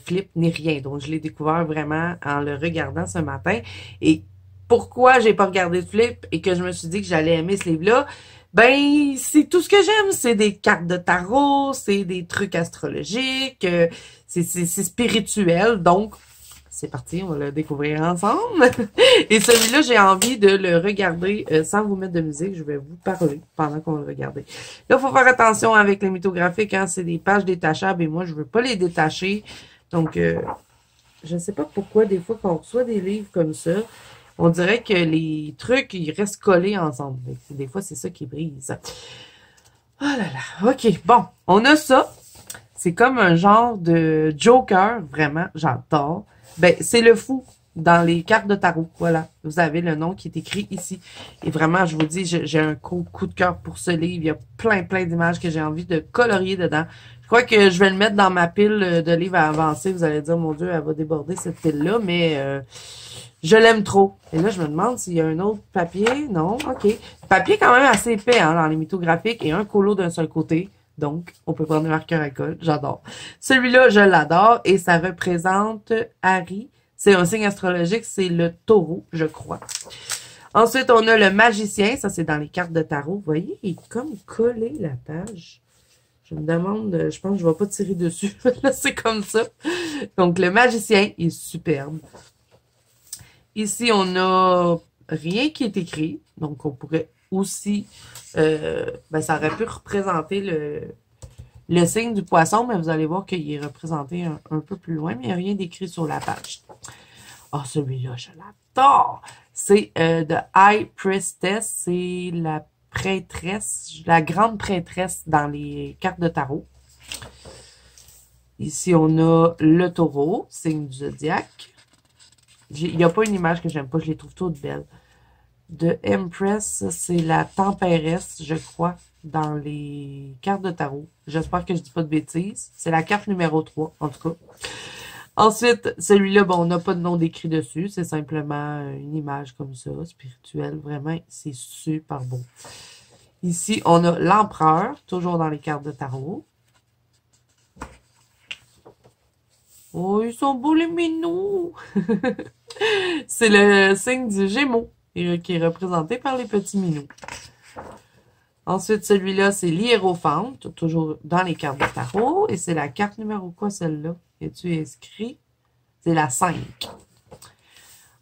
flip ni rien. Donc, je l'ai découvert vraiment en le regardant ce matin. Et pourquoi j'ai pas regardé de flip et que je me suis dit que j'allais aimer ce livre-là? Ben, c'est tout ce que j'aime. C'est des cartes de tarot, c'est des trucs astrologiques, c'est spirituel. Donc, c'est parti, on va le découvrir ensemble. Et celui-là, j'ai envie de le regarder sans vous mettre de musique. Je vais vous parler pendant qu'on le regarde. Là, il faut faire attention avec les mythographiques. Hein, c'est des pages détachables et moi, je veux pas les détacher. Donc, je sais pas pourquoi, des fois, quand on reçoit des livres comme ça, on dirait que les trucs, ils restent collés ensemble. Des fois, c'est ça qui brise. Oh là là. OK, bon. On a ça. C'est comme un genre de Joker. Vraiment, j'adore. Ben, c'est le fou dans les cartes de tarot. Voilà. Vous avez le nom qui est écrit ici. Et vraiment, je vous dis, j'ai un coup de cœur pour ce livre. Il y a plein d'images que j'ai envie de colorier dedans. Je crois que je vais le mettre dans ma pile de livres à avancer. Vous allez dire, mon Dieu, elle va déborder cette pile-là, mais je l'aime trop. Et là, je me demande s'il y a un autre papier. Non? OK. Papier quand même assez épais hein, dans les mythographiques et un colo d'un seul côté. Donc, on peut prendre des marqueurs à colle. J'adore. Celui-là, je l'adore et ça représente Harry. C'est un signe astrologique, c'est le taureau, je crois. Ensuite, on a le magicien. Ça, c'est dans les cartes de tarot. Vous voyez, il est comme collé la page. Je me demande, je pense que je ne vais pas tirer dessus. Là, c'est comme ça. Donc, le magicien est superbe. Ici, on a rien qui est écrit. Donc, on pourrait aussi... ben, ça aurait pu représenter le signe du poisson, mais vous allez voir qu'il est représenté un peu plus loin, mais il n'y a rien d'écrit sur la page. Ah, oh, celui-là, je l'adore! C'est The High Priestess, c'est la prêtresse, la grande prêtresse dans les cartes de tarot. Ici, on a le taureau, signe du zodiaque. Il n'y a pas une image que j'aime pas, je les trouve toutes belles. The Empress, c'est la tempéresse, je crois, dans les cartes de tarot. J'espère que je dis pas de bêtises. C'est la carte numéro 3, en tout cas. Ensuite, celui-là, bon, on n'a pas de nom décrit dessus. C'est simplement une image comme ça, spirituelle. Vraiment, c'est super beau. Ici, on a l'empereur, toujours dans les cartes de tarot. Oh, ils sont beaux les minous! C'est le signe du Gémeaux qui est représenté par les petits minous. Ensuite, celui-là, c'est l'hiérophante, toujours dans les cartes de tarot. Et c'est la carte numéro quoi, celle-là? Es-tu inscrit? C'est la 5.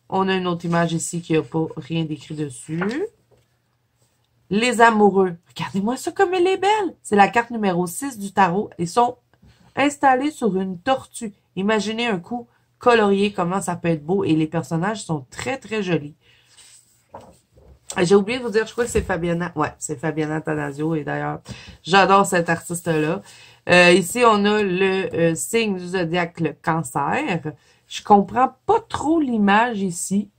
On a une autre image ici qui n'a pas rien d'écrit dessus. Les amoureux. Regardez-moi ça comme elle est belle! C'est la carte numéro 6 du tarot. Ils sont installés sur une tortue. Imaginez un coup colorié, comment ça peut être beau. Et les personnages sont très jolis. J'ai oublié de vous dire, je crois que c'est Fabiana. Ouais, c'est Fabiana Tanasio. Et d'ailleurs, j'adore cet artiste-là. Ici, on a le signe du zodiaque, le cancer. Je comprends pas trop l'image ici.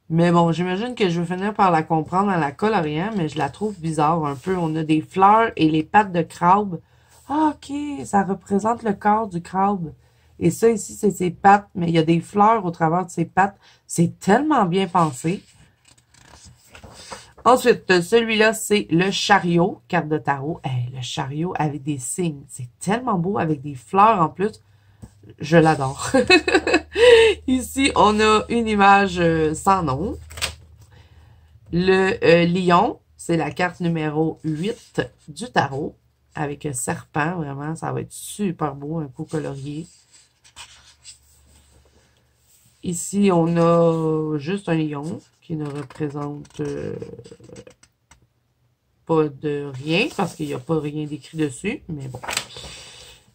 Mais bon, j'imagine que je vais finir par la comprendre en la coloriant, mais je la trouve bizarre un peu. On a des fleurs et les pattes de crabe. Ah, OK, ça représente le corps du crabe. Et ça, ici, c'est ses pattes, mais il y a des fleurs au travers de ses pattes. C'est tellement bien pensé. Ensuite, celui-là, c'est le chariot, carte de tarot. Hey, le chariot avec des signes. C'est tellement beau avec des fleurs en plus. Je l'adore. Ici, on a une image sans nom. Le lion, c'est la carte numéro 8 du tarot, avec un serpent, vraiment, ça va être super beau, un coup colorié. Ici, on a juste un lion qui ne représente pas de rien, parce qu'il n'y a pas rien d'écrit dessus, mais bon.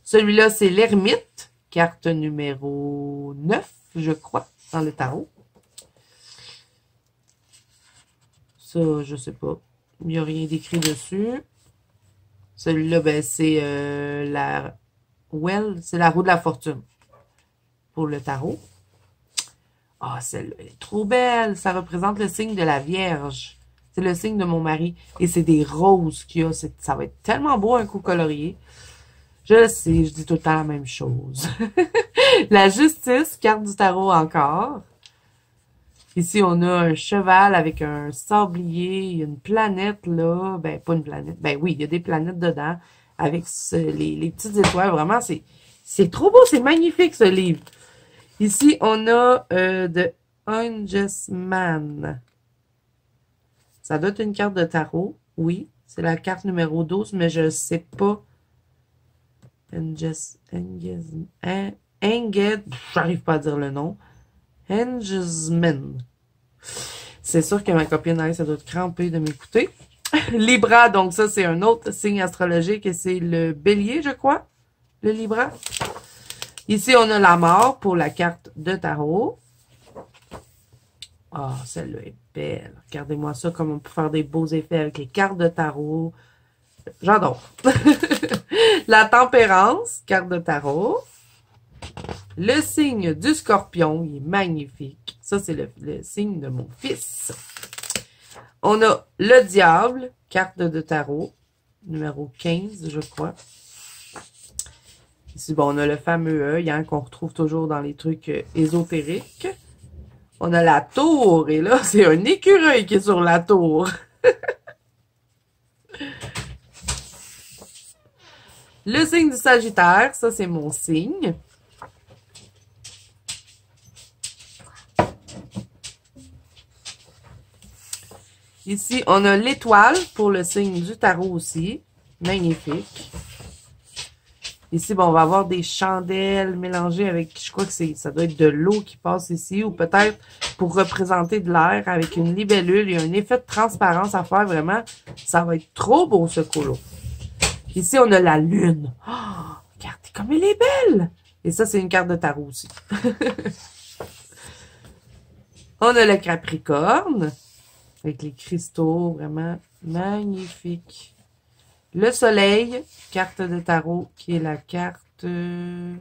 Celui-là, c'est l'ermite, carte numéro 9, je crois, dans le tarot. Ça, je sais pas. Il n'y a rien d'écrit dessus. Celui-là, ben, c'est c'est la roue de la fortune pour le tarot. Ah, celle-là, elle est trop belle. Ça représente le signe de la Vierge. C'est le signe de mon mari. Et c'est des roses qu'il y a. Ça va être tellement beau, un coup colorié. Je sais, je dis tout le temps la même chose. La justice, carte du tarot encore. Ici, on a un cheval avec un sablier. Il y a une planète, là. Ben, pas une planète. Ben oui, il y a des planètes dedans. Avec les petites étoiles. Vraiment, c'est trop beau. C'est magnifique, ce livre. Ici, on a The Unjust Man. Ça doit être une carte de tarot. Oui, c'est la carte numéro 12, mais je ne sais pas. J'arrive pas à dire le nom. Engesman. C'est sûr que ma copine, ça doit être crampée de m'écouter. Libra, donc ça, c'est un autre signe astrologique et c'est le bélier, je crois. Le Libra. Ici, on a la mort pour la carte de tarot. Ah, oh, celle-là est belle. Regardez-moi ça, comme on peut faire des beaux effets avec les cartes de tarot. J'adore. La tempérance, carte de tarot. Le signe du scorpion, il est magnifique. Ça, c'est le signe de mon fils. On a le diable, carte de tarot, numéro 15, je crois. Ici, bon, on a le fameux œil, hein, qu'on retrouve toujours dans les trucs ésotériques. On a la tour, et là, c'est un écureuil qui est sur la tour. Le signe du Sagittaire, ça, c'est mon signe. Ici, on a l'étoile pour le signe du tarot aussi. Magnifique. Ici, bon, on va avoir des chandelles mélangées avec, je crois que ça doit être de l'eau qui passe ici, ou peut-être pour représenter de l'air avec une libellule. Il y a un effet de transparence à faire, vraiment. Ça va être trop beau, ce colo. Ici, on a la lune. Oh, regardez comme elle est belle! Et ça, c'est une carte de tarot aussi. On a le Capricorne, avec les cristaux, vraiment magnifique. Le soleil, carte de tarot, qui est la carte... je ne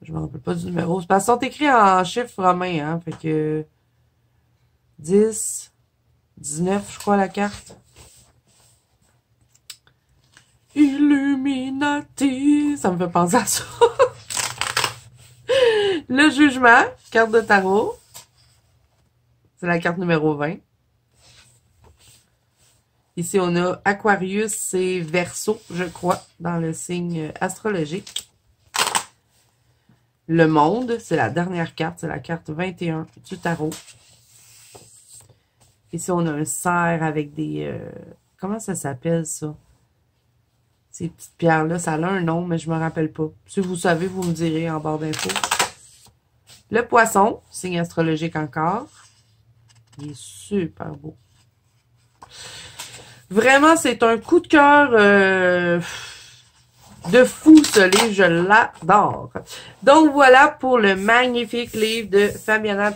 me rappelle pas du numéro. C'est parce qu'ils sont écrits en chiffres romains, hein. Fait que 10, 19, je crois, la carte. Illuminati, ça me fait penser à ça. Le jugement, carte de tarot. C'est la carte numéro 20. Ici, on a Aquarius et Verseau, je crois, dans le signe astrologique. Le monde, c'est la dernière carte, c'est la carte 21 du tarot. Ici, on a un cerf avec des... comment ça s'appelle, ça? Ces petites pierres-là, ça a un nom, mais je me rappelle pas. Si vous savez, vous me direz en barre d'infos. Le poisson, signe astrologique encore. Il est super beau. Vraiment, c'est un coup de cœur de fou, ce livre. Je l'adore. Donc, voilà pour le magnifique livre de Fabiana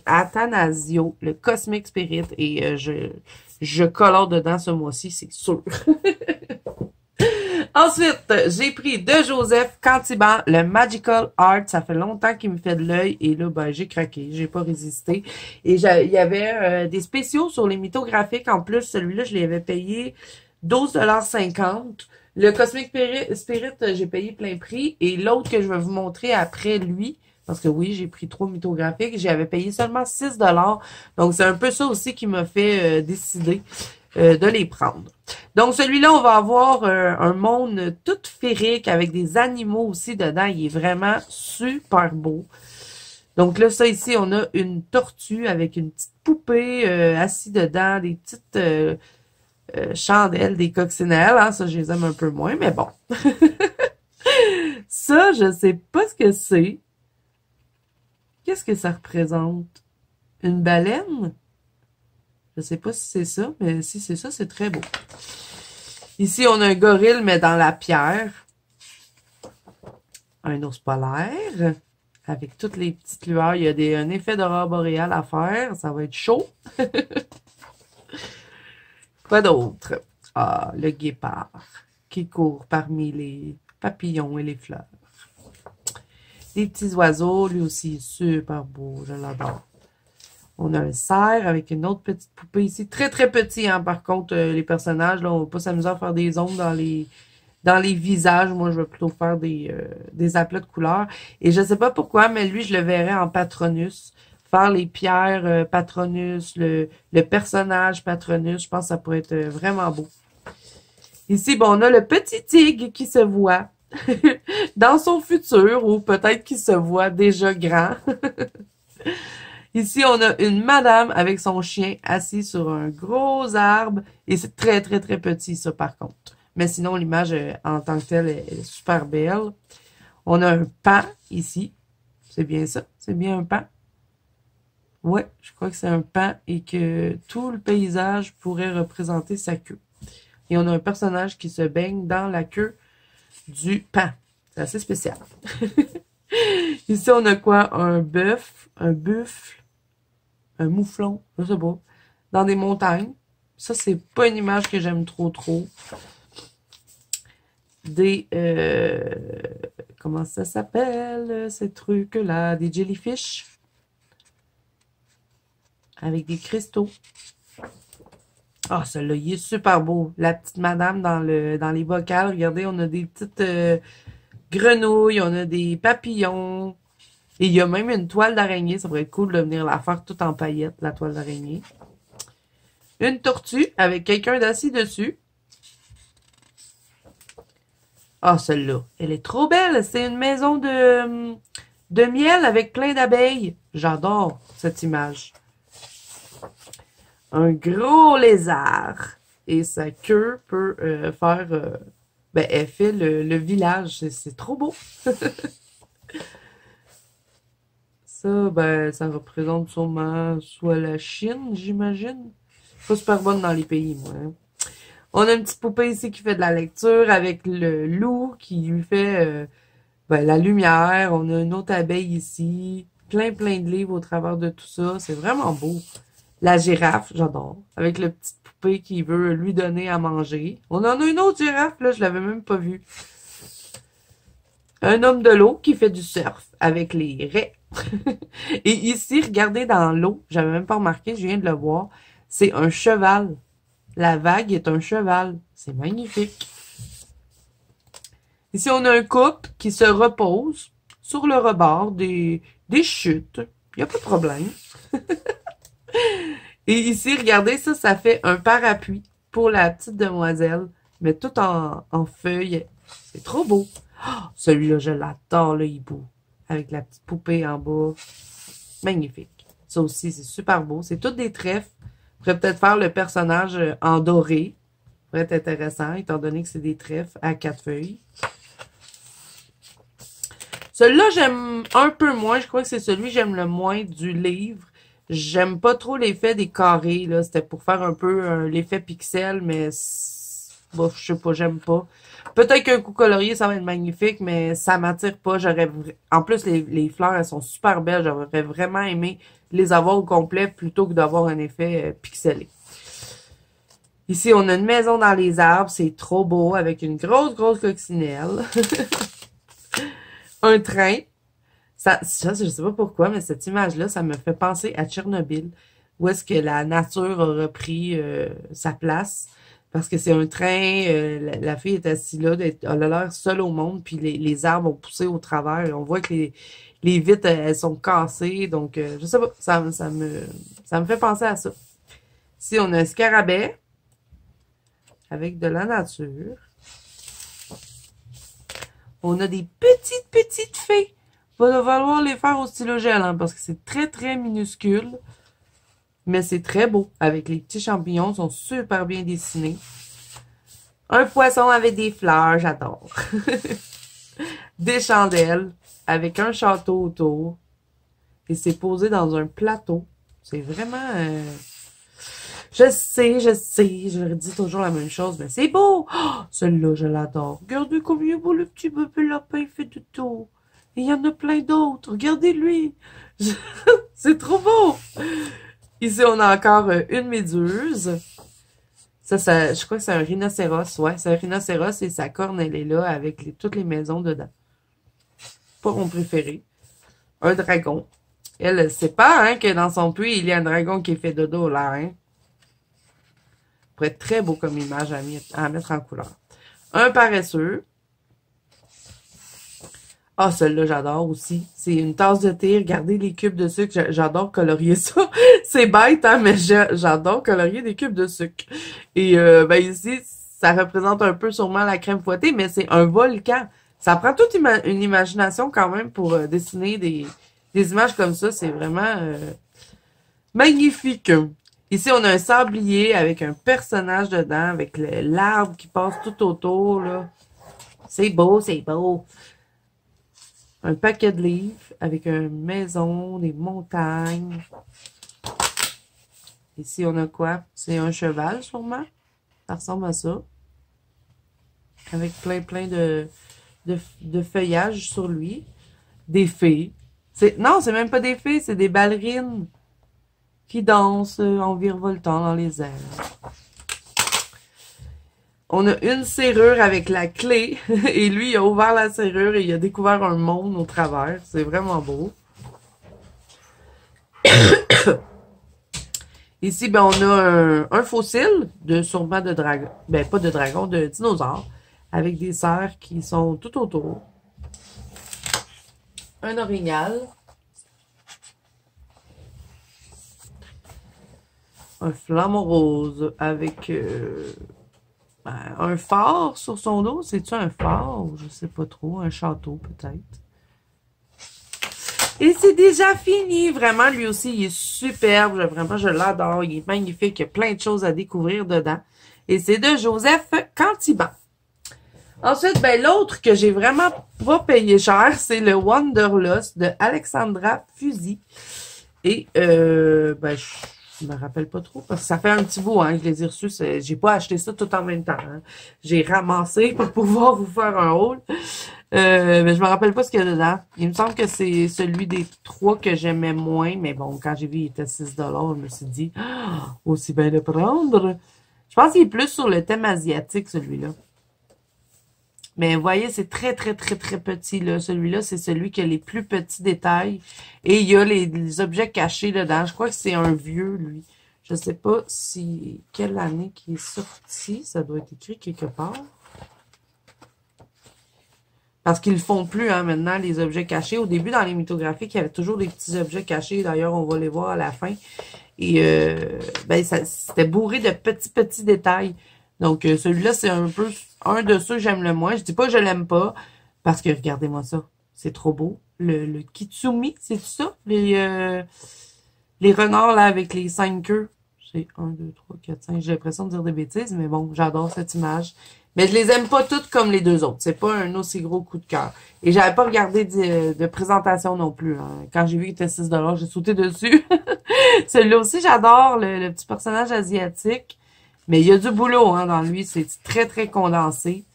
Attanasio, le Cosmic Spirit. Et je colore dedans ce mois-ci, c'est sûr. Ensuite, j'ai pris de Joseph Cantiban, le Magical Art. Ça fait longtemps qu'il me fait de l'œil. Et là, ben, j'ai craqué. J'ai pas résisté. Et il y avait des spéciaux sur les mythographiques. En plus, celui-là, je l'avais payé 12,50 $. Le Cosmic Spirit, j'ai payé plein prix. Et l'autre que je vais vous montrer après lui, parce que oui, j'ai pris 3 mythographiques, j'avais payé seulement 6 $. Donc, c'est un peu ça aussi qui m'a fait décider de les prendre. Donc, celui-là, on va avoir un monde tout féerique avec des animaux aussi dedans. Il est vraiment super beau. Donc là, ça ici, on a une tortue avec une petite poupée assise dedans, des petites chandelles, des coccinelles. Hein, ça, je les aime un peu moins, mais bon. Ça, je sais pas ce que c'est. Qu'est-ce que ça représente? Une baleine? Je sais pas si c'est ça, mais si c'est ça, c'est très beau. Ici, on a un gorille, mais dans la pierre. Un ours polaire. Avec toutes les petites lueurs. Il y a un effet d'aurore boréale à faire. Ça va être chaud. Quoi d'autre? Ah, le guépard qui court parmi les papillons et les fleurs. Des petits oiseaux, lui aussi, super beau. Je l'adore. On a un cerf avec une autre petite poupée ici. Très, très petit, hein. Par contre, les personnages, là, on va pas s'amuser à faire des ombres dans les visages. Moi, je vais plutôt faire des aplats de couleurs. Et je sais pas pourquoi, mais lui, je le verrais en Patronus. Faire les pierres Patronus, le personnage Patronus. Je pense que ça pourrait être vraiment beau. Ici, bon, on a le petit tigre qui se voit dans son futur, ou peut-être qu'il se voit déjà grand. Ici, on a une madame avec son chien assis sur un gros arbre. Et c'est très, très, très petit, ça, par contre. Mais sinon, l'image, en tant que telle, est super belle. On a un paon, ici. C'est bien ça? C'est bien un paon? Ouais, je crois que c'est un paon et que tout le paysage pourrait représenter sa queue. Et on a un personnage qui se baigne dans la queue du paon. C'est assez spécial. Ici, on a quoi? Un bœuf, un buffle, un mouflon, je sais pas, dans des montagnes. Ça, c'est pas une image que j'aime trop. Des, comment ça s'appelle, ces trucs-là? Des jellyfish. Avec des cristaux. Ah, celui-là, il est super beau. La petite madame dans les vocales. Regardez, on a des petites grenouilles, on a des papillons. Et il y a même une toile d'araignée. Ça pourrait être cool de venir la faire tout en paillettes, la toile d'araignée. Une tortue avec quelqu'un d'assis dessus. Ah, celle-là, elle est trop belle. C'est une maison de miel avec plein d'abeilles. J'adore cette image. Un gros lézard. Et sa queue peut faire... ben, elle fait le village. C'est trop beau. Ça, ben, ça représente sûrement soit la Chine, j'imagine. Je suis pas super bonne dans les pays, moi. Hein. On a une petite poupée ici qui fait de la lecture avec le loup qui lui fait ben, la lumière. On a une autre abeille ici. Plein de livres au travers de tout ça. C'est vraiment beau. La girafe, j'adore. Avec le petit poupée qui veut lui donner à manger. On en a une autre girafe, là, je l'avais même pas vue. Un homme de l'eau qui fait du surf avec les raies. Et ici, regardez dans l'eau, j'avais même pas remarqué, je viens de le voir, c'est un cheval. La vague est un cheval. C'est magnifique. Ici, on a un couple qui se repose sur le rebord des chutes. Il n'y a pas de problème. Et ici, regardez, ça fait un parapluie pour la petite demoiselle, mais tout en feuilles. C'est trop beau. Oh, celui-là, je l'adore, le hibou. Avec la petite poupée en bas. Magnifique. Ça aussi, c'est super beau. C'est toutes des trèfles. On pourrait peut-être faire le personnage en doré. Ça pourrait être intéressant, étant donné que c'est des trèfles à 4 feuilles. Celui-là, j'aime un peu moins. Je crois que c'est celui que j'aime le moins du livre. J'aime pas trop l'effet des carrés, là. C'était pour faire un peu l'effet pixel, mais bof, je sais pas, j'aime pas. Peut-être qu'un coup colorié, ça va être magnifique, mais ça m'attire pas. En plus, les fleurs, elles sont super belles. J'aurais vraiment aimé les avoir au complet plutôt que d'avoir un effet pixelé. Ici, on a une maison dans les arbres. C'est trop beau, avec une grosse coccinelle. Un train. Ça, je sais pas pourquoi, mais cette image-là, ça me fait penser à Tchernobyl, où est-ce que la nature a repris sa place. Parce que c'est un train, la fille est assise là, elle a l'air seule au monde, puis les arbres ont poussé au travers. Et on voit que les vitres, elles sont cassées. Donc, je sais pas, ça me fait penser à ça. Ici, on a un scarabée avec de la nature. On a des petites fées. va falloir les faire au stylo gel, hein, parce que c'est très, très minuscule. Mais c'est très beau. Avec les petits champignons, ils sont super bien dessinés. Un poisson avec des fleurs, j'adore. Des chandelles avec un château autour. Et c'est posé dans un plateau. C'est vraiment... je sais, je redis toujours la même chose, mais c'est beau! Oh, celui-là, je l'adore. Regardez comme il est beau, le petit bébé lapin fait du tout. Et il y en a plein d'autres. Regardez-lui! C'est trop beau! Ici, on a encore une méduse. Ça, je crois que c'est un rhinocéros. Ouais, c'est un rhinocéros et sa corne, elle est là avec toutes les maisons dedans. Pas mon préféré. Un dragon. Elle sait pas, hein, que dans son puits, il y a un dragon qui fait dodo, là, hein. Pour être très beau comme image à mettre en couleur. Un paresseux. Ah, celui-là, j'adore aussi. C'est une tasse de thé. Regardez les cubes de sucre. J'adore colorier ça. C'est bête, hein, mais j'adore colorier des cubes de sucre. Et ben ici, ça représente un peu sûrement la crème fouettée, mais c'est un volcan. Ça prend toute une imagination quand même pour dessiner des images comme ça. C'est vraiment magnifique. Ici, on a un sablier avec un personnage dedans, avec l'arbre qui passe tout autour, là. C'est beau, c'est beau. Un paquet de livres avec une maison, des montagnes. Ici, on a quoi? C'est un cheval, sûrement. Ça ressemble à ça. Avec plein de feuillage sur lui. Des fées. Non, c'est même pas des fées, c'est des ballerines qui dansent en virevoltant dans les airs. On a une serrure avec la clé. Et lui, il a ouvert la serrure et il a découvert un monde au travers. C'est vraiment beau. Ici, ben, on a un fossile sûrement de dragon. Ben, pas de dragon, de dinosaure. Avec des cerfs qui sont tout autour. Un orignal. Un flamant rose avec... un phare sur son dos, c'est-tu un phare? Je sais pas trop, un château peut-être. Et c'est déjà fini, vraiment, lui aussi, il est superbe, vraiment, je l'adore, il est magnifique, il y a plein de choses à découvrir dedans. Et c'est de Joseph Cantiban. Ensuite, ben l'autre que j'ai vraiment pas payé cher, c'est le Wanderlust de Alexandra Fusy. Et, ben, je me rappelle pas trop, parce que ça fait un petit bout, hein, que je les ai reçus. J'ai pas acheté ça tout en même temps, hein. J'ai ramassé pour pouvoir vous faire un haul. Mais je me rappelle pas ce qu'il y a dedans. Il me semble que c'est celui des 3 que j'aimais moins, mais bon, quand j'ai vu il était 6 $, je me suis dit, aussi bien le prendre. Je pense qu'il est plus sur le thème asiatique, celui-là. Mais vous voyez, c'est très petit, là. Celui-là, c'est celui qui a les plus petits détails. Et il y a les objets cachés dedans. Je crois que c'est un vieux, lui. Je sais pas si quelle année qui est sorti. Ça doit être écrit quelque part. Parce qu'ils le font plus, hein, maintenant, les objets cachés. Au début, dans les mythographiques, il y avait toujours des petits objets cachés. D'ailleurs, on va les voir à la fin. Et ben, c'était bourré de petits détails. Donc, celui-là, c'est un peu un de ceux que j'aime le moins. Je dis pas que je l'aime pas, parce que regardez-moi ça. C'est trop beau. Le Kitsumi, c'est ça? Les renards, là, avec les 5 queues. C'est 1, 2, 3, 4, 5. J'ai l'impression de dire des bêtises, mais bon, j'adore cette image. Mais je les aime pas toutes comme les deux autres. C'est pas un aussi gros coup de cœur. Et j'avais pas regardé de présentation non plus, hein. Quand j'ai vu qu'il était 6 $, j'ai sauté dessus. Celui-là aussi, j'adore le petit personnage asiatique. Mais il y a du boulot, hein, dans lui. C'est très condensé.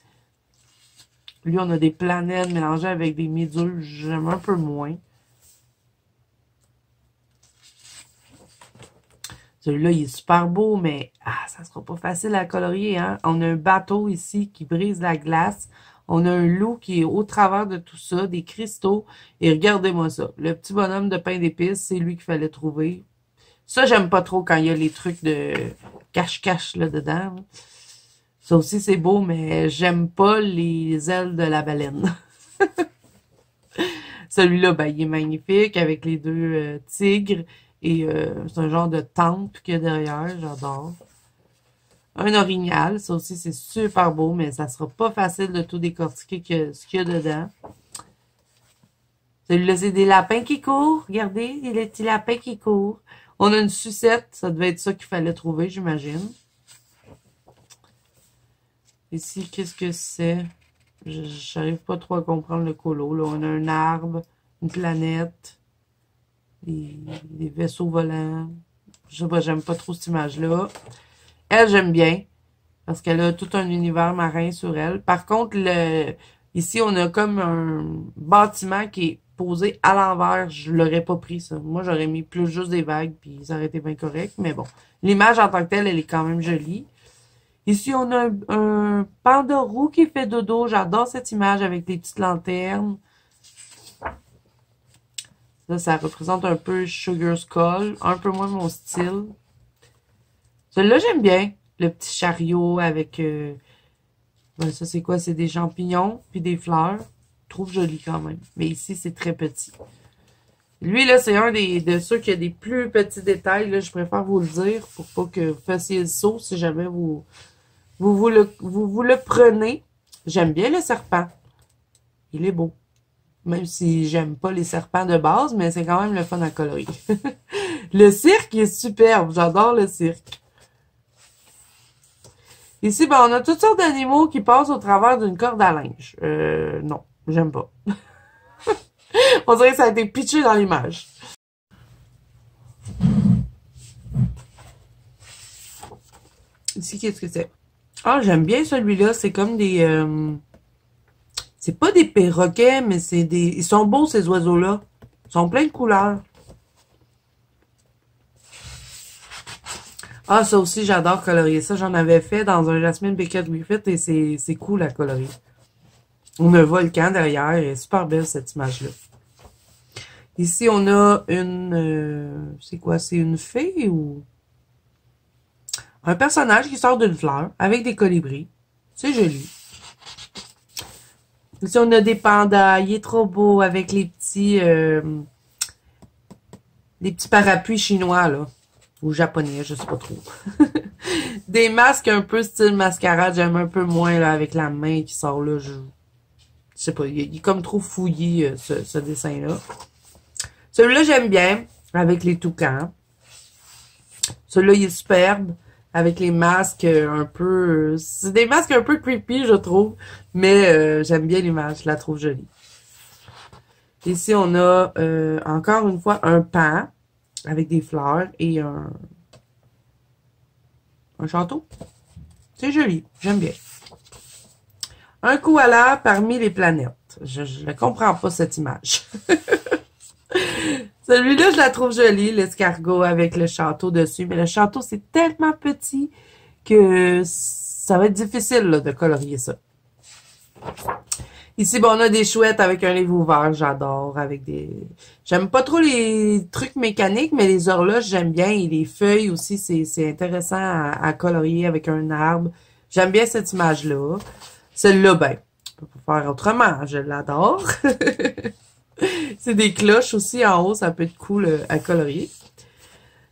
Lui, on a des planètes mélangées avec des méduses. J'aime un peu moins. Celui-là, il est super beau, mais ça sera pas facile à colorier, hein. On a un bateau ici qui brise la glace. On a un loup qui est au travers de tout ça, des cristaux. Et regardez-moi ça. Le petit bonhomme de pain d'épices, c'est lui qu'il fallait trouver. Ça, j'aime pas trop quand il y a les trucs de cache-cache là dedans. Ça aussi, c'est beau, mais j'aime pas les ailes de la baleine. Celui-là, ben, il est magnifique avec les deux tigres. Et c'est un genre de tente qu'il y a derrière. J'adore. Un orignal. Ça aussi, c'est super beau, mais ça sera pas facile de tout décortiquer ce qu'il y a dedans. Celui-là, c'est des lapins qui courent. Regardez, il y a les petits lapins qui courent. On a une sucette. Ça devait être ça qu'il fallait trouver, j'imagine. Ici, qu'est-ce que c'est? J'arrive pas trop à comprendre le colo. Là, on a un arbre, une planète, des vaisseaux volants. Je sais pas, j'aime pas trop cette image-là. Elle, j'aime bien. Parce qu'elle a tout un univers marin sur elle. Par contre, ici, on a comme un bâtiment qui est posé à l'envers. Je l'aurais pas pris, ça. Moi, j'aurais mis plus juste des vagues, puis ça aurait été bien correct. Mais bon, l'image en tant que telle, elle est quand même jolie. Ici, on a un panda roux qui fait dodo. J'adore cette image avec des petites lanternes. Là, ça représente un peu Sugar Skull. Un peu moins mon style. Celui-là, j'aime bien. Le petit chariot avec... ben, ça, c'est quoi? C'est des champignons puis des fleurs. Je trouve joli quand même. Mais ici, c'est très petit. Lui, là, c'est un de ceux qui a des plus petits détails. Là, je préfère vous le dire pour pas que vous fassiez le saut si jamais vous le prenez. J'aime bien le serpent. Il est beau. Même si j'aime pas les serpents de base, mais c'est quand même le fun à colorier. Le cirque est superbe. J'adore le cirque. Ici, ben, on a toutes sortes d'animaux qui passent au travers d'une corde à linge. Non, j'aime pas. On dirait que ça a été pitché dans l'image. Ici, qu'est-ce que c'est? Ah, j'aime bien celui-là. C'est comme des... c'est pas des perroquets, mais c'est des... Ils sont beaux, ces oiseaux-là. Ils sont pleins de couleurs. Ah, ça aussi, j'adore colorier ça. J'en avais fait dans un Jasmine Beckett Griffith et c'est cool à colorier. On a un volcan derrière. Elle est super belle, cette image-là. Ici, on a une... c'est quoi? C'est une fée ou... Un personnage qui sort d'une fleur avec des colibris. C'est joli. Ici, on a des pandas. Il est trop beau avec les petits parapluies chinois, là. Ou japonais, je sais pas trop. Des masques un peu style mascarade, j'aime un peu moins, là, avec la main qui sort là. Je sais pas, il est comme trop fouillé, ce dessin-là. Celui-là, j'aime bien, avec les toucans. Celui-là, il est superbe, avec les masques un peu... C'est des masques un peu creepy, je trouve. Mais j'aime bien l'image, je la trouve jolie. Ici, on a, encore une fois, un pan avec des fleurs et un château. C'est joli, j'aime bien. Un koala parmi les planètes. Je ne comprends pas cette image. Celui-là, je la trouve jolie, l'escargot avec le château dessus. Mais le château, c'est tellement petit que ça va être difficile là, de colorier ça. Ici, bon, on a des chouettes avec un livre ouvert, j'adore, avec des... J'aime pas trop les trucs mécaniques, mais les horloges, j'aime bien. Et les feuilles aussi, c'est intéressant à colorier avec un arbre. J'aime bien cette image-là. Celle-là, ben, on peut pas faire autrement, je l'adore. C'est des cloches aussi en haut, ça peut être cool à colorier.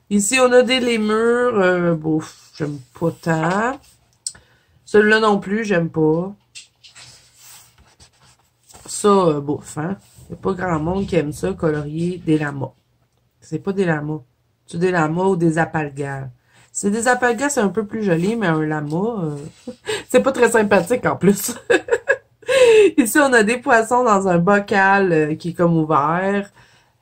Ici, on a des lémurs, bon, j'aime pas tant. Celui-là non plus, j'aime pas. Ça, bouf, hein. Il n'y a pas grand monde qui aime ça, colorier des lamas. C'est pas des lamas. C'est des lamas ou des apalgas. C'est des apalgas, c'est un peu plus joli, mais un lama, c'est pas très sympathique en plus. Ici, on a des poissons dans un bocal qui est comme ouvert.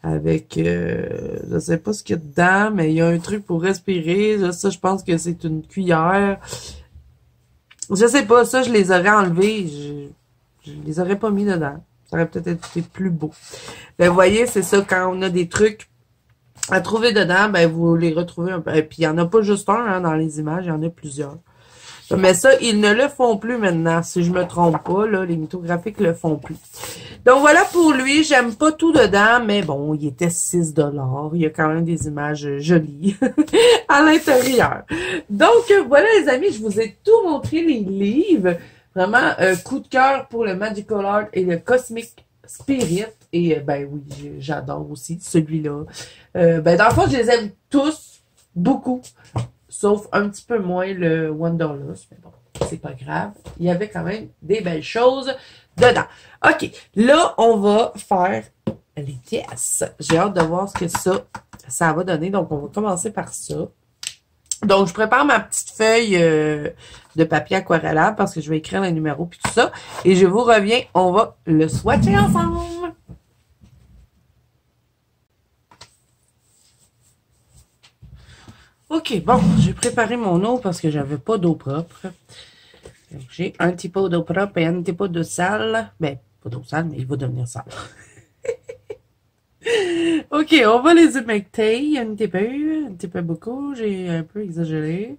Avec, je sais pas ce qu'il y a dedans, mais il y a un truc pour respirer. Ça, je pense que c'est une cuillère. Je sais pas, ça, je les aurais enlevés. Je les aurais pas mis dedans. Ça aurait peut-être été plus beau. Ben, vous voyez, c'est ça, quand on a des trucs à trouver dedans, ben, vous les retrouvez un peu. Et puis, il y en a pas juste un, hein, dans les images, il y en a plusieurs. Mais ça, ils ne le font plus maintenant, si je me trompe pas, là, les mythographiques le font plus. Donc, voilà pour lui. J'aime pas tout dedans, mais bon, il était 6 $. Il y a quand même des images jolies à l'intérieur. Donc, voilà, les amis, je vous ai tout montré, les livres. Vraiment, coup de cœur pour le Magical Art et le Cosmic Spirit. Et, ben oui, j'adore aussi celui-là. Ben, dans le fond, je les aime tous, beaucoup. Sauf un petit peu moins le Wanderlust. Mais bon, c'est pas grave. Il y avait quand même des belles choses dedans. OK. Là, on va faire les pièces. J'ai hâte de voir ce que ça va donner. Donc, on va commencer par ça. Donc, je prépare ma petite feuille de papier aquarellable parce que je vais écrire les numéros puis tout ça. Et je vous reviens, on va le swatcher ensemble. OK, bon, j'ai préparé mon eau parce que j'avais pas d'eau propre. J'ai un petit pot d'eau propre et un petit pot d'eau sale. Ben, pas d'eau sale, mais il va devenir sale. OK, on va les humecter un petit peu beaucoup. J'ai un peu exagéré.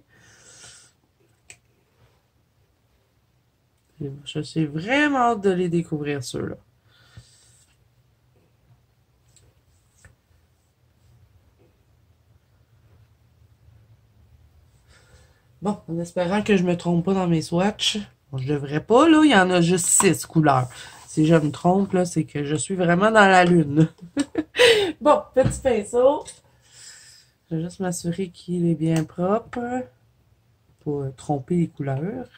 Je suis vraiment hâte de les découvrir, ceux-là. Bon, en espérant que je me trompe pas dans mes swatchs. Bon, je devrais pas, là. Il y en a juste 6 couleurs. Si je me trompe, là, c'est que je suis vraiment dans la lune. Bon, petit pinceau. Je vais juste m'assurer qu'il est bien propre. Pour tromper les couleurs.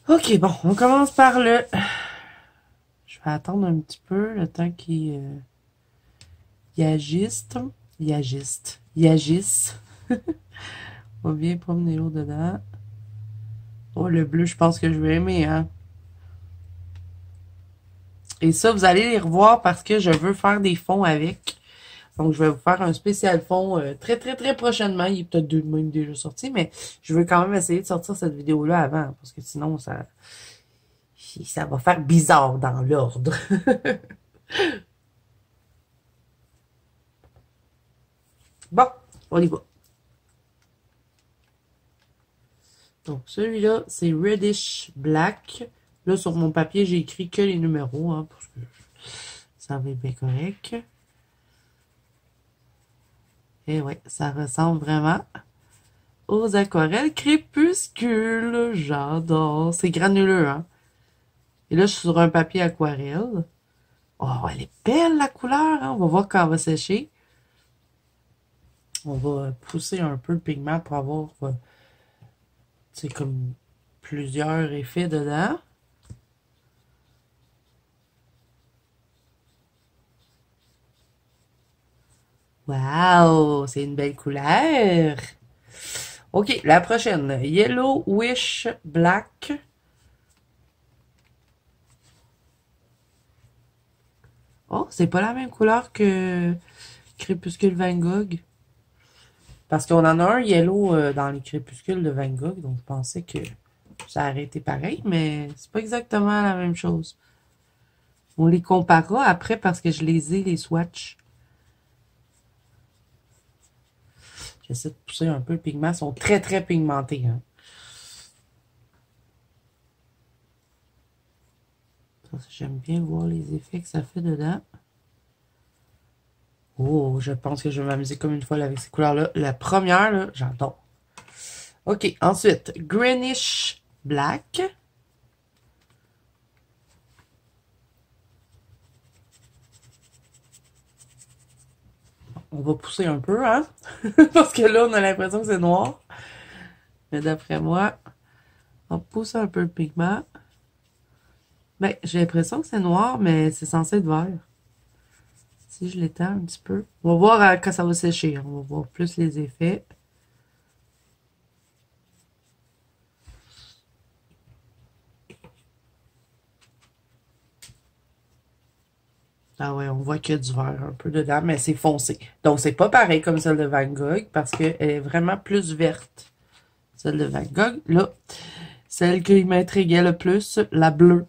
OK, bon, on commence par le... Je vais attendre un petit peu le temps qu'il agisse. Il agisse. On va bien promener l'eau dedans. Oh, le bleu, je pense que je vais aimer, hein. Et ça, vous allez les revoir parce que je veux faire des fonds avec. Donc, je vais vous faire un spécial fond très, très, très prochainement. Il est peut-être même déjà sorti, mais je veux quand même essayer de sortir cette vidéo-là avant parce que sinon, ça va faire bizarre dans l'ordre. Bon, on y va. Donc, celui-là, c'est Reddish Black. Là, sur mon papier, j'ai écrit que les numéros, hein, parce que ça va être bien correct. Et ouais, ça ressemble vraiment aux aquarelles crépuscule. J'adore. C'est granuleux, hein. Et là, je suis sur un papier aquarelle. Oh, elle est belle, la couleur, hein. On va voir quand elle va sécher. On va pousser un peu le pigment pour avoir, c'est comme plusieurs effets dedans. Wow, c'est une belle couleur. OK, la prochaine. Yellow Wish Black. Oh, c'est pas la même couleur que Crépuscule Van Gogh. Parce qu'on en a un yellow dans les crépuscules de Van Gogh, donc je pensais que ça aurait été pareil, mais c'est pas exactement la même chose. On les comparera après parce que je les ai, les swatchs. J'essaie de pousser un peu le pigment. Ils sont très, très pigmentés. Hein. J'aime bien voir les effets que ça fait dedans. Oh, je pense que je vais m'amuser comme une folle avec ces couleurs-là. La première, là, j'adore. OK, ensuite, Greenish Black. On va pousser un peu, hein? Parce que là, on a l'impression que c'est noir. Mais d'après moi, on pousse un peu le pigment. Ben, j'ai l'impression que c'est noir, mais c'est censé être vert. Si je l'étends un petit peu. On va voir quand ça va sécher. On va voir plus les effets. Ah ouais, on voit qu'il y a du vert un peu dedans, mais c'est foncé. Donc, c'est pas pareil comme celle de Van Gogh, parce qu'elle est vraiment plus verte. Celle de Van Gogh, là, celle qui m'intriguait le plus, la bleue.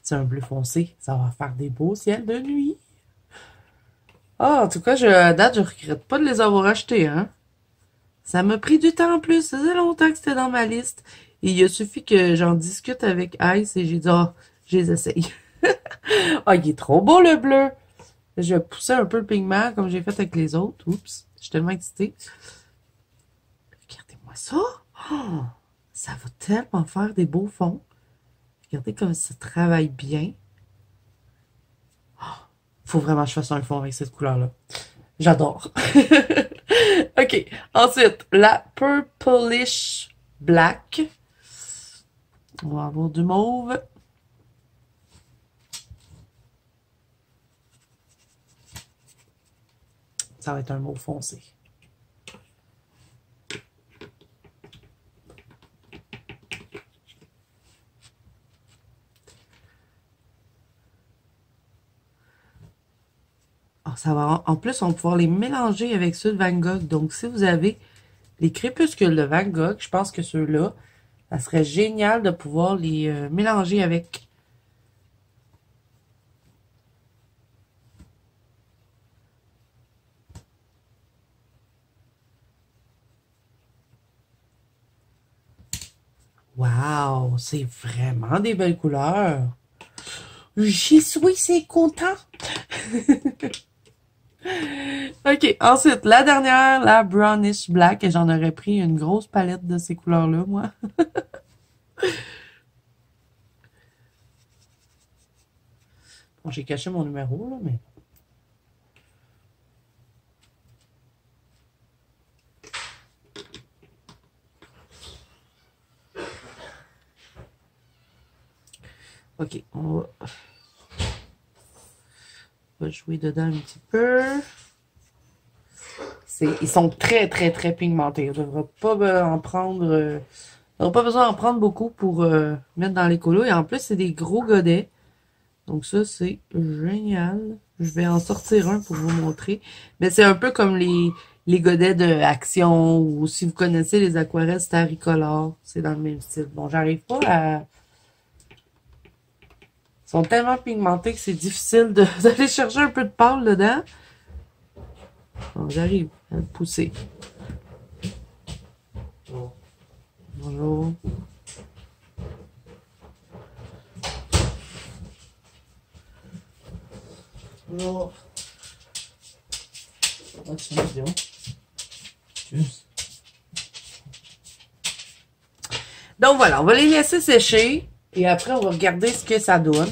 C'est un bleu foncé. Ça va faire des beaux ciels de nuit. Ah, en tout cas, à date, je regrette pas de les avoir achetés, hein. Ça m'a pris du temps en plus. Ça faisait longtemps que c'était dans ma liste. Et il a suffi que j'en discute avec Ice et j'ai dit, ah, je les essaye. Ah, il est trop beau le bleu. Je vais pousser un peu le pigment comme j'ai fait avec les autres. Oups, je suis tellement excitée. Regardez-moi ça. Oh, ça va tellement faire des beaux fonds. Regardez comme ça travaille bien. Faut vraiment que je fasse un fond avec cette couleur-là. J'adore. OK. Ensuite, la Purplish Black. On va avoir du mauve. Ça va être un mauve foncé. Ça va, en plus, on va pouvoir les mélanger avec ceux de Van Gogh. Donc, si vous avez les crépuscules de Van Gogh, je pense que ceux-là, ça serait génial de pouvoir les mélanger avec. Wow, c'est vraiment des belles couleurs. J'y suis, c'est content. OK, ensuite, la dernière, la brownish black. Et j'en aurais pris une grosse palette de ces couleurs-là, moi. Bon, j'ai caché mon numéro, là, mais... OK, on va jouer dedans un petit peu. Ils sont très, très, très pigmentés. On ne devra pas en prendre... on n'aura pas besoin d'en prendre beaucoup pour mettre dans les colos. Et en plus, c'est des gros godets. Donc ça, c'est génial. Je vais en sortir un pour vous montrer. Mais c'est un peu comme les godets de Action ou si vous connaissez les aquarelles Staricolor. C'est dans le même style. Bon, j'arrive pas à... Ils sont tellement pigmentés que c'est difficile d'aller chercher un peu de pâle dedans. Bon, j'arrive à le pousser. Bonjour. Bonjour. Donc voilà, on va les laisser sécher et après on va regarder ce que ça donne.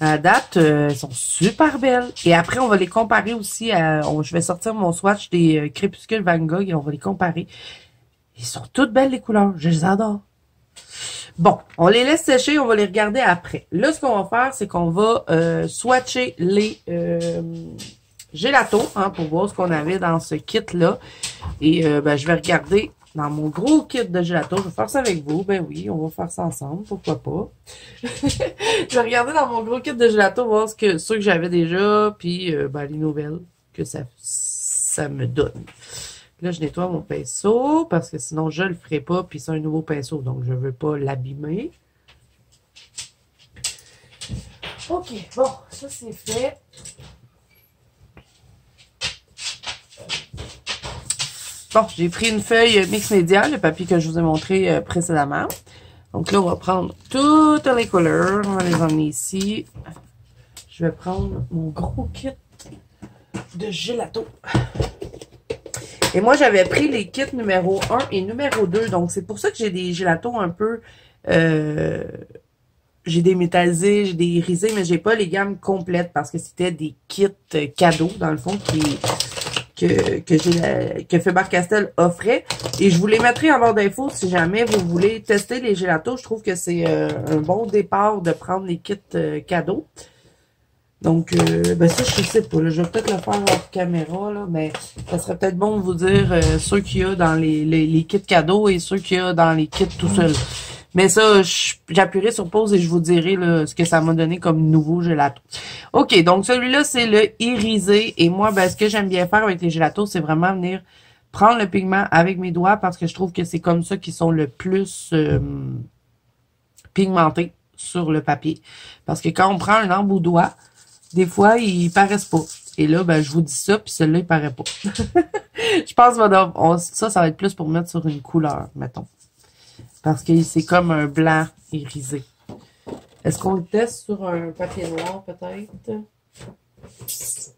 À date, elles sont super belles. Et après, on va les comparer aussi à... je vais sortir mon swatch des crépuscules Van Gogh et on va les comparer. Ils sont toutes belles les couleurs, je les adore. Bon, on les laisse sécher, on va les regarder après. Là, ce qu'on va faire, c'est qu'on va swatcher les gélatos pour voir ce qu'on avait dans ce kit-là. Et je vais regarder dans mon gros kit de gelato. Je vais faire ça avec vous. Ben oui, on va faire ça ensemble, pourquoi pas. Je vais regarder dans mon gros kit de gelato, voir ceux que j'avais déjà, puis les nouvelles que ça me donne. Là, je nettoie mon pinceau, parce que sinon, je le ferai pas, puis c'est un nouveau pinceau, donc je veux pas l'abîmer. OK, bon, ça c'est fait. Bon, j'ai pris une feuille mix média, le papier que je vous ai montré précédemment. Donc là, on va prendre toutes les couleurs, on va les emmener ici. Je vais prendre mon gros kit de gelato. Et moi, j'avais pris les kits numéro 1 et numéro 2. Donc, c'est pour ça que j'ai des gélatos un peu... j'ai des métallisés, j'ai des irisés, mais j'ai pas les gammes complètes parce que c'était des kits cadeaux, dans le fond, que Faber-Castell offrait. Et je vous les mettrai en barre d'infos si jamais vous voulez tester les gélatos. Je trouve que c'est un bon départ de prendre les kits cadeaux. Donc, ça, je sais pas. Là, je vais peut-être le faire hors caméra, là, mais ça serait peut-être bon de vous dire ceux qu'il y a dans les kits cadeaux et ceux qu'il y a dans les kits tout seul. Mais ça, j'appuierai sur pause et je vous dirai là, ce que ça m'a donné comme nouveau gelato. OK, donc celui-là, c'est le irisé. Et moi, ce que j'aime bien faire avec les gélatos, c'est vraiment venir prendre le pigment avec mes doigts parce que je trouve que c'est comme ça qu'ils sont le plus pigmentés sur le papier. Parce que quand on prend un embout doigt, des fois, ils paraissent pas. Et là, je vous dis ça, puis celui-là, il paraît pas. Je pense que ça va être plus pour mettre sur une couleur, mettons. Parce que c'est comme un blanc irisé. Est-ce qu'on le teste sur un papier noir, peut-être? Est-ce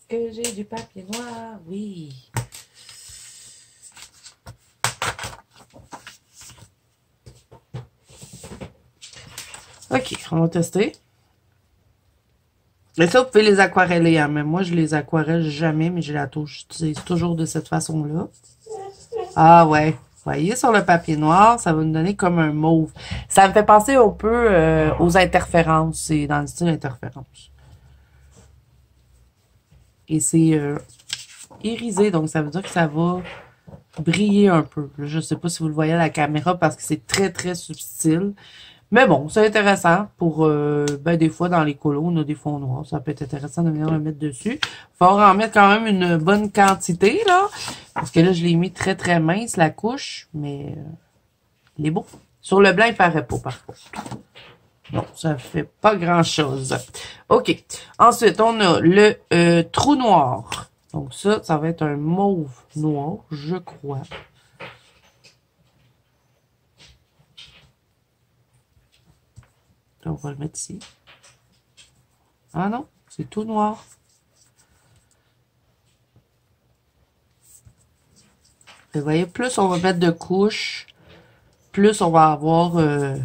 que j'ai du papier noir? Oui. OK, on va tester. Mais ça, vous pouvez les aquareller, hein, mais moi, je les aquarelle jamais, mais j'utilise toujours de cette façon-là. Ah ouais. Voyez, sur le papier noir, ça va nous donner comme un mauve. Ça me fait penser un peu aux interférences. C'est dans le style interférence. Et c'est irisé, donc ça veut dire que ça va briller un peu. Là, je sais pas si vous le voyez à la caméra parce que c'est très, très subtil. Mais bon, c'est intéressant pour, ben, des fois, dans les colos, on a des fonds noirs. Ça peut être intéressant de venir le mettre dessus. Faut en mettre quand même une bonne quantité, là. Parce que là, je l'ai mis très, très mince, la couche. Mais, il est beau. Sur le blanc, il paraît pas, par contre. Non, ça fait pas grand-chose. OK. Ensuite, on a le trou noir. Donc ça va être un mauve noir, je crois. On va le mettre ici. Ah non, c'est tout noir. Vous voyez, plus on va mettre de couches, plus on va avoir ben,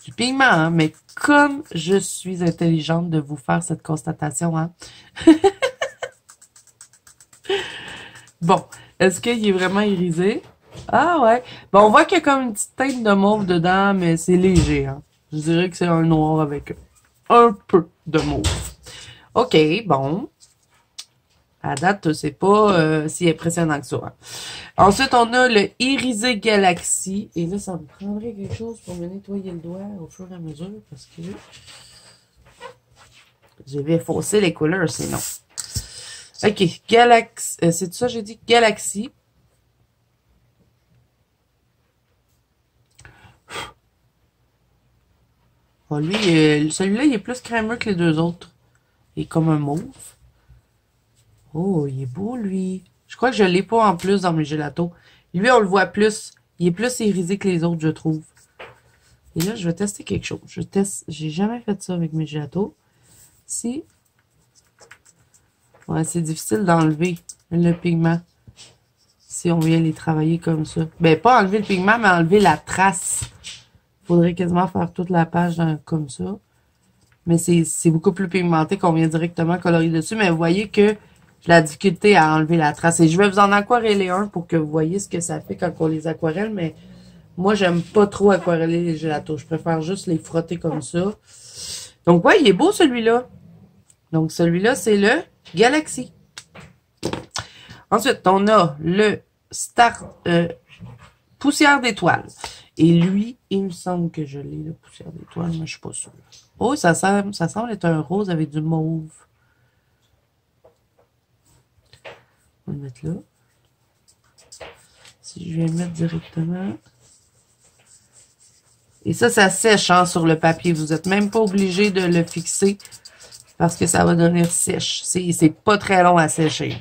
du pigment, hein? Mais comme je suis intelligente de vous faire cette constatation, hein? Bon, est-ce qu'il est vraiment irisé? Ah ouais. Bon, on voit qu'il y a comme une petite teinte de mauve dedans, mais c'est léger, hein? Je dirais que c'est un noir avec un peu de mauve. OK, bon. À date, c'est pas si impressionnant que ça. Hein. Ensuite, on a le Irisé Galaxy. Et là, ça me prendrait quelque chose pour me nettoyer le doigt au fur et à mesure parce que je vais fausser les couleurs sinon. OK, Galaxy. C'est ça, j'ai dit Galaxy. Oh, lui, celui-là, il est plus crémeux que les deux autres. Il est comme un mauve. Oh, il est beau, lui. Je crois que je l'ai pas en plus dans mes gelatos. Lui, on le voit plus. Il est plus irisé que les autres, je trouve. Et là, je vais tester quelque chose. Je teste. J'ai jamais fait ça avec mes gelatos. Si. Ouais, c'est difficile d'enlever le pigment. Si on vient les travailler comme ça. Ben, pas enlever le pigment, mais enlever la trace. Faudrait quasiment faire toute la page comme ça. Mais c'est beaucoup plus pigmenté qu'on vient directement colorier dessus. Mais vous voyez que j'ai la difficulté à enlever la trace. Et je vais vous en aquareller un pour que vous voyez ce que ça fait quand on les aquarelle. Mais moi, j'aime pas trop aquareller les gelatos. Je préfère juste les frotter comme ça. Donc, ouais, il est beau celui-là. Donc, celui-là, c'est le Galaxy. Ensuite, on a le Star Poussière d'étoiles. Et lui, il me semble que je l'ai, le Poussière d'étoiles, mais je suis pas sûre. Oh, ça semble être un rose avec du mauve. On va le mettre là. Si je viens le mettre directement. Et ça sèche hein, sur le papier. Vous n'êtes même pas obligé de le fixer parce que ça va devenir sèche. C'est pas très long à sécher.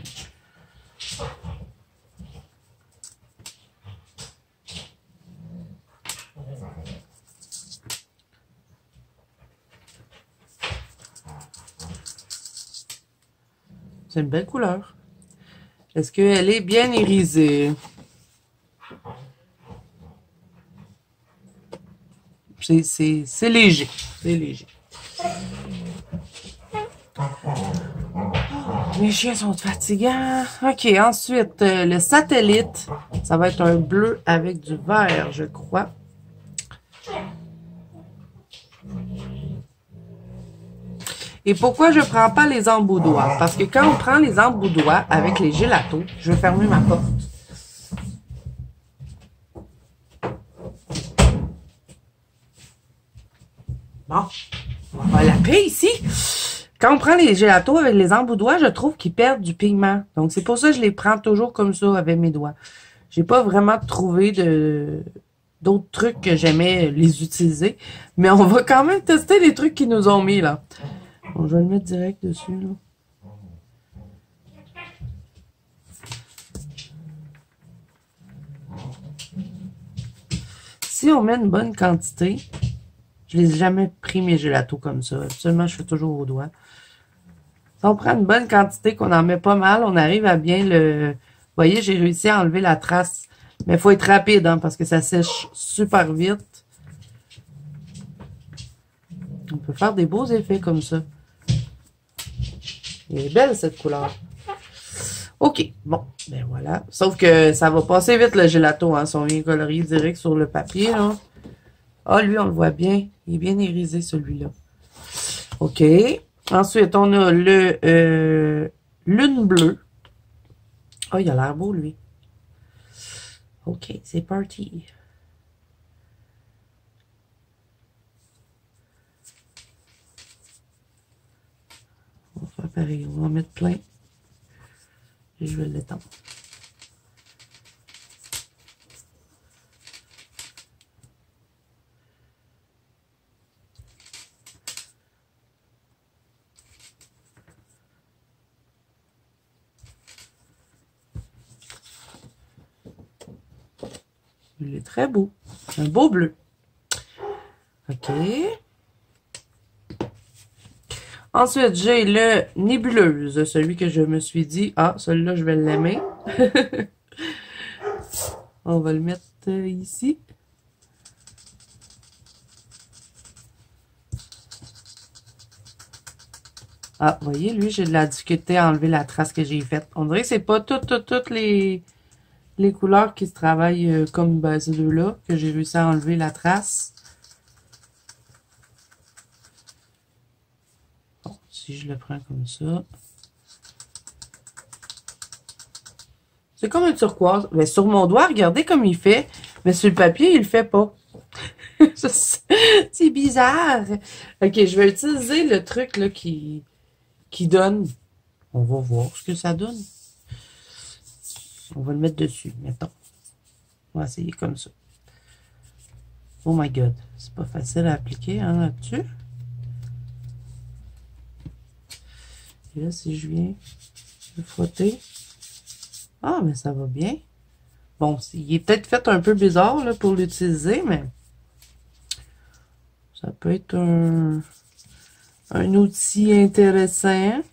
C'est une belle couleur. Est-ce qu'elle est bien irisée? C'est léger. C'est léger. Mes chiens sont fatigants. OK, ensuite, le satellite. Ça va être un bleu avec du vert, je crois. Et pourquoi je ne prends pas les emboudoirs? Parce que quand on prend les emboudoirs avec les gelatos, je vais fermer ma porte. Bon, on va la paix ici. Quand on prend les gelatos avec les emboudoirs, je trouve qu'ils perdent du pigment. Donc, c'est pour ça que je les prends toujours comme ça avec mes doigts. J'ai pas vraiment trouvé d'autres trucs que j'aimais les utiliser. Mais on va quand même tester les trucs qu'ils nous ont mis, là. Bon, je vais le mettre direct dessus, là. Si on met une bonne quantité, je n'ai jamais pris mes gelatos comme ça. Absolument, je fais toujours au doigt. Si on prend une bonne quantité, qu'on en met pas mal, on arrive à bien le... Vous voyez, j'ai réussi à enlever la trace. Mais il faut être rapide, hein, parce que ça sèche super vite. On peut faire des beaux effets comme ça. Elle est belle, cette couleur. OK, bon, ben voilà. Sauf que ça va passer vite le gelato, hein, si on vient colorier direct sur le papier, là. Ah, lui, on le voit bien. Il est bien irisé, celui-là. OK. Ensuite, on a le lune bleue. Ah, il a l'air beau, lui. OK, c'est parti. On va faire pareil. On va en mettre plein. Et je vais l'étendre. Il est très beau. Un beau bleu. OK. Ensuite, j'ai le nébuleuse. Celui que je me suis dit, ah, celui-là, je vais l'aimer. On va le mettre ici. Ah, vous voyez, lui, j'ai de la difficulté à enlever la trace que j'ai faite. On dirait que c'est pas toutes les couleurs qui se travaillent comme ben, ces deux-là, que j'ai réussi à enlever la trace. Bon, si je le prends comme ça. C'est comme un turquoise. Mais sur mon doigt, regardez comme il fait. Mais sur le papier, il le fait pas. C'est bizarre. Ok, je vais utiliser le truc là qui donne. On va voir ce que ça donne. On va le mettre dessus, mettons. On va essayer comme ça. Oh my god. C'est pas facile à appliquer hein, là-dessus. Et là, si je viens de frotter. Ah, mais ça va bien. Bon, il est peut-être fait un peu bizarre là, pour l'utiliser, mais ça peut être un outil intéressant.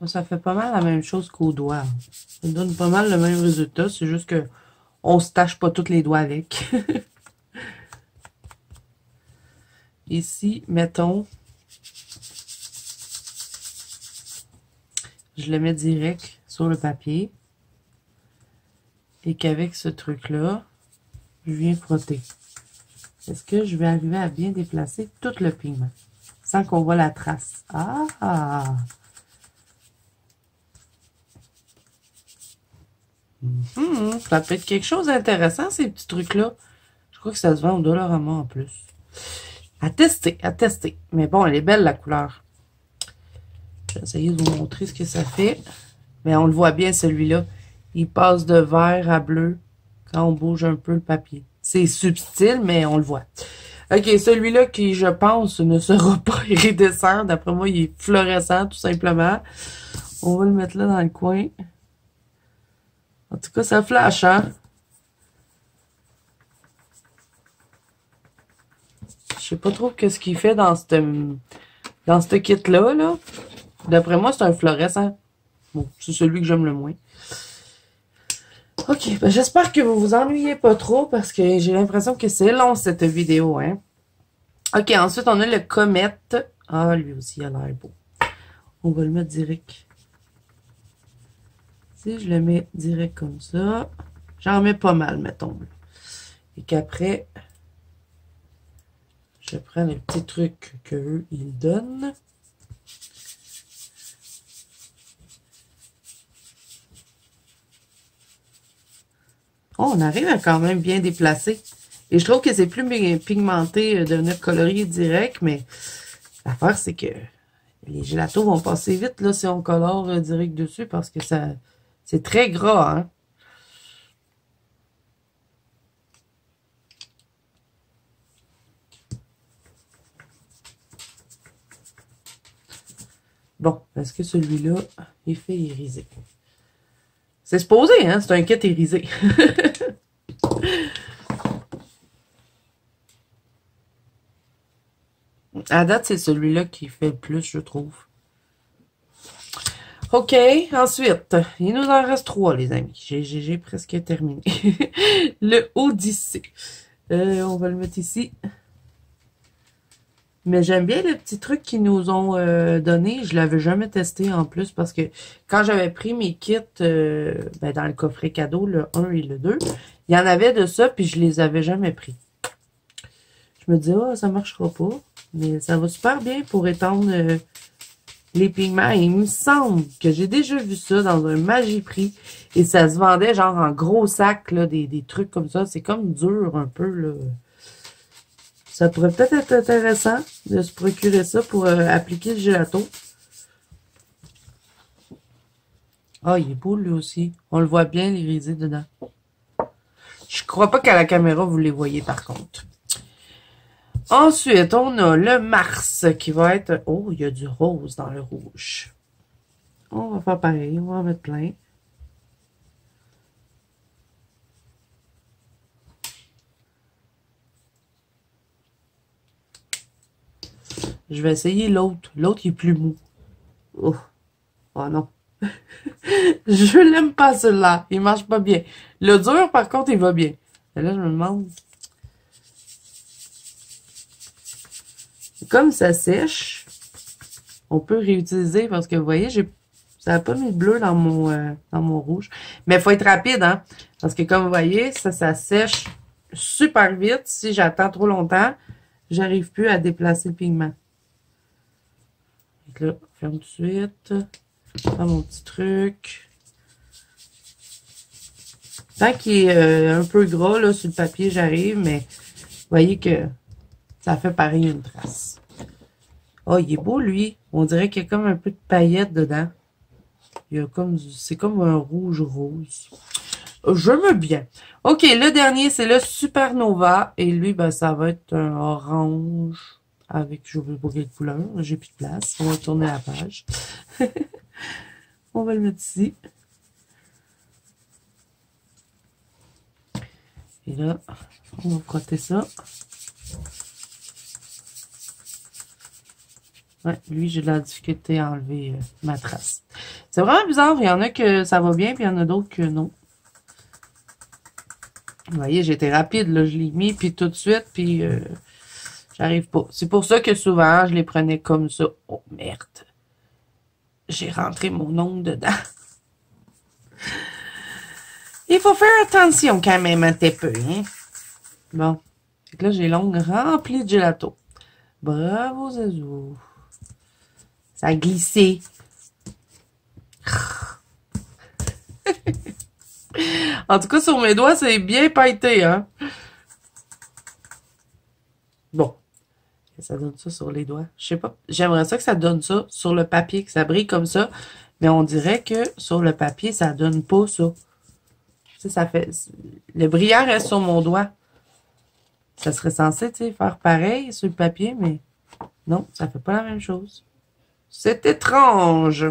Ça fait pas mal la même chose qu'au doigt. Ça donne pas mal le même résultat. C'est juste que on se tâche pas tous les doigts avec. Ici, mettons, je le mets direct sur le papier. Et qu'avec ce truc-là, je viens frotter. Est-ce que je vais arriver à bien déplacer tout le pigment sans qu'on voit la trace? Ah! Ça peut être quelque chose d'intéressant, ces petits trucs-là. Je crois que ça se vend au Dollarama en plus. À tester, à tester. Mais bon, elle est belle, la couleur. Je vais essayer de vous montrer ce que ça fait. Mais on le voit bien, celui-là. Il passe de vert à bleu quand on bouge un peu le papier. C'est subtil, mais on le voit. OK, celui-là qui, je pense, ne sera pas iridescent. D'après moi, il est fluorescent, tout simplement. On va le mettre là dans le coin. En tout cas, ça flash, hein? Je sais pas trop qu'est-ce qu'il fait dans ce kit-là, là. D'après moi, c'est un fluorescent. Bon, c'est celui que j'aime le moins. OK, ben j'espère que vous vous ennuyez pas trop parce que j'ai l'impression que c'est long cette vidéo, hein. OK, ensuite on a le comète. Ah, lui aussi, il a l'air beau. On va le mettre direct. Si je le mets direct comme ça, j'en mets pas mal, mettons. Et qu'après, je prends les petits trucs qu'eux, ils donnent. Oh, on arrive à quand même bien déplacer. Et je trouve que c'est plus pigmenté de venir colorier direct, mais l'affaire, c'est que les gélatos vont passer vite là si on colore direct dessus parce que ça c'est très gras, hein. Bon, parce que celui-là est fait iriser. C'est supposé, hein? C'est un kit irisé. À date, c'est celui-là qui fait le plus, je trouve. OK, ensuite, il nous en reste 3, les amis. J'ai presque terminé. Le Odyssée. On va le mettre ici. Mais j'aime bien le petit truc qu'ils nous ont donné. Je l'avais jamais testé en plus parce que quand j'avais pris mes kits ben, dans le coffret cadeau, le 1 et le 2, il y en avait de ça, puis je les avais jamais pris. Je me dis, oh, ça marchera pas. Mais ça va super bien pour étendre les pigments. Et il me semble que j'ai déjà vu ça dans un Magipris. Et ça se vendait genre en gros sac, là, des trucs comme ça. C'est comme dur un peu, là. Ça pourrait peut-être être intéressant de se procurer ça pour appliquer le gelato. Ah, il est beau lui aussi. On le voit bien, les risées dedans. Je crois pas qu'à la caméra, vous les voyez par contre. Ensuite, on a le Mars qui va être... Oh, il y a du rose dans le rouge. On va faire pareil, on va en mettre plein. Je vais essayer l'autre. L'autre, il est plus mou. Oh, oh non. Je l'aime pas celui-là. Il marche pas bien. Le dur, par contre, il va bien. Et là, je me demande... Comme ça sèche, on peut réutiliser parce que vous voyez, ça n'a pas mis de bleu dans mon rouge. Mais il faut être rapide, hein? Parce que comme vous voyez, ça sèche super vite. Si j'attends trop longtemps, j'arrive plus à déplacer le pigment. Donc là, ferme tout de suite. Je prends mon petit truc. Tant qu'il est un peu gras là, sur le papier, j'arrive, mais vous voyez que ça fait pareil une trace. Oh, il est beau, lui. On dirait qu'il y a comme un peu de paillettes dedans. C'est comme un rouge rose. J'aime bien. OK, le dernier, c'est le Supernova. Et lui, ben, ça va être un orange avec, je ne sais pas quelle couleur. J'ai plus de place. On va tourner la page. On va le mettre ici. Et là, on va frotter ça. Ouais, lui, j'ai de la difficulté à enlever ma trace. C'est vraiment bizarre. Il y en a que ça va bien, puis il y en a d'autres que non. Vous voyez, j'étais rapide, là. Je l'ai mis, puis tout de suite, puis j'arrive pas. C'est pour ça que souvent, je les prenais comme ça. Oh, merde. J'ai rentré mon ongle dedans. Il faut faire attention quand même un petit peu, hein. Bon. Fait que là, j'ai l'ongle rempli de gelato. Bravo, Zazou. Ça a glissé. En tout cas, sur mes doigts, c'est bien pailleté, hein. Bon. Ça donne ça sur les doigts. Je sais pas. J'aimerais ça que ça donne ça sur le papier, que ça brille comme ça. Mais on dirait que sur le papier, ça donne pas ça. Tu sais, ça fait... Le brillant reste sur mon doigt. Ça serait censé, tu sais, faire pareil sur le papier, mais non, ça fait pas la même chose. C'est étrange.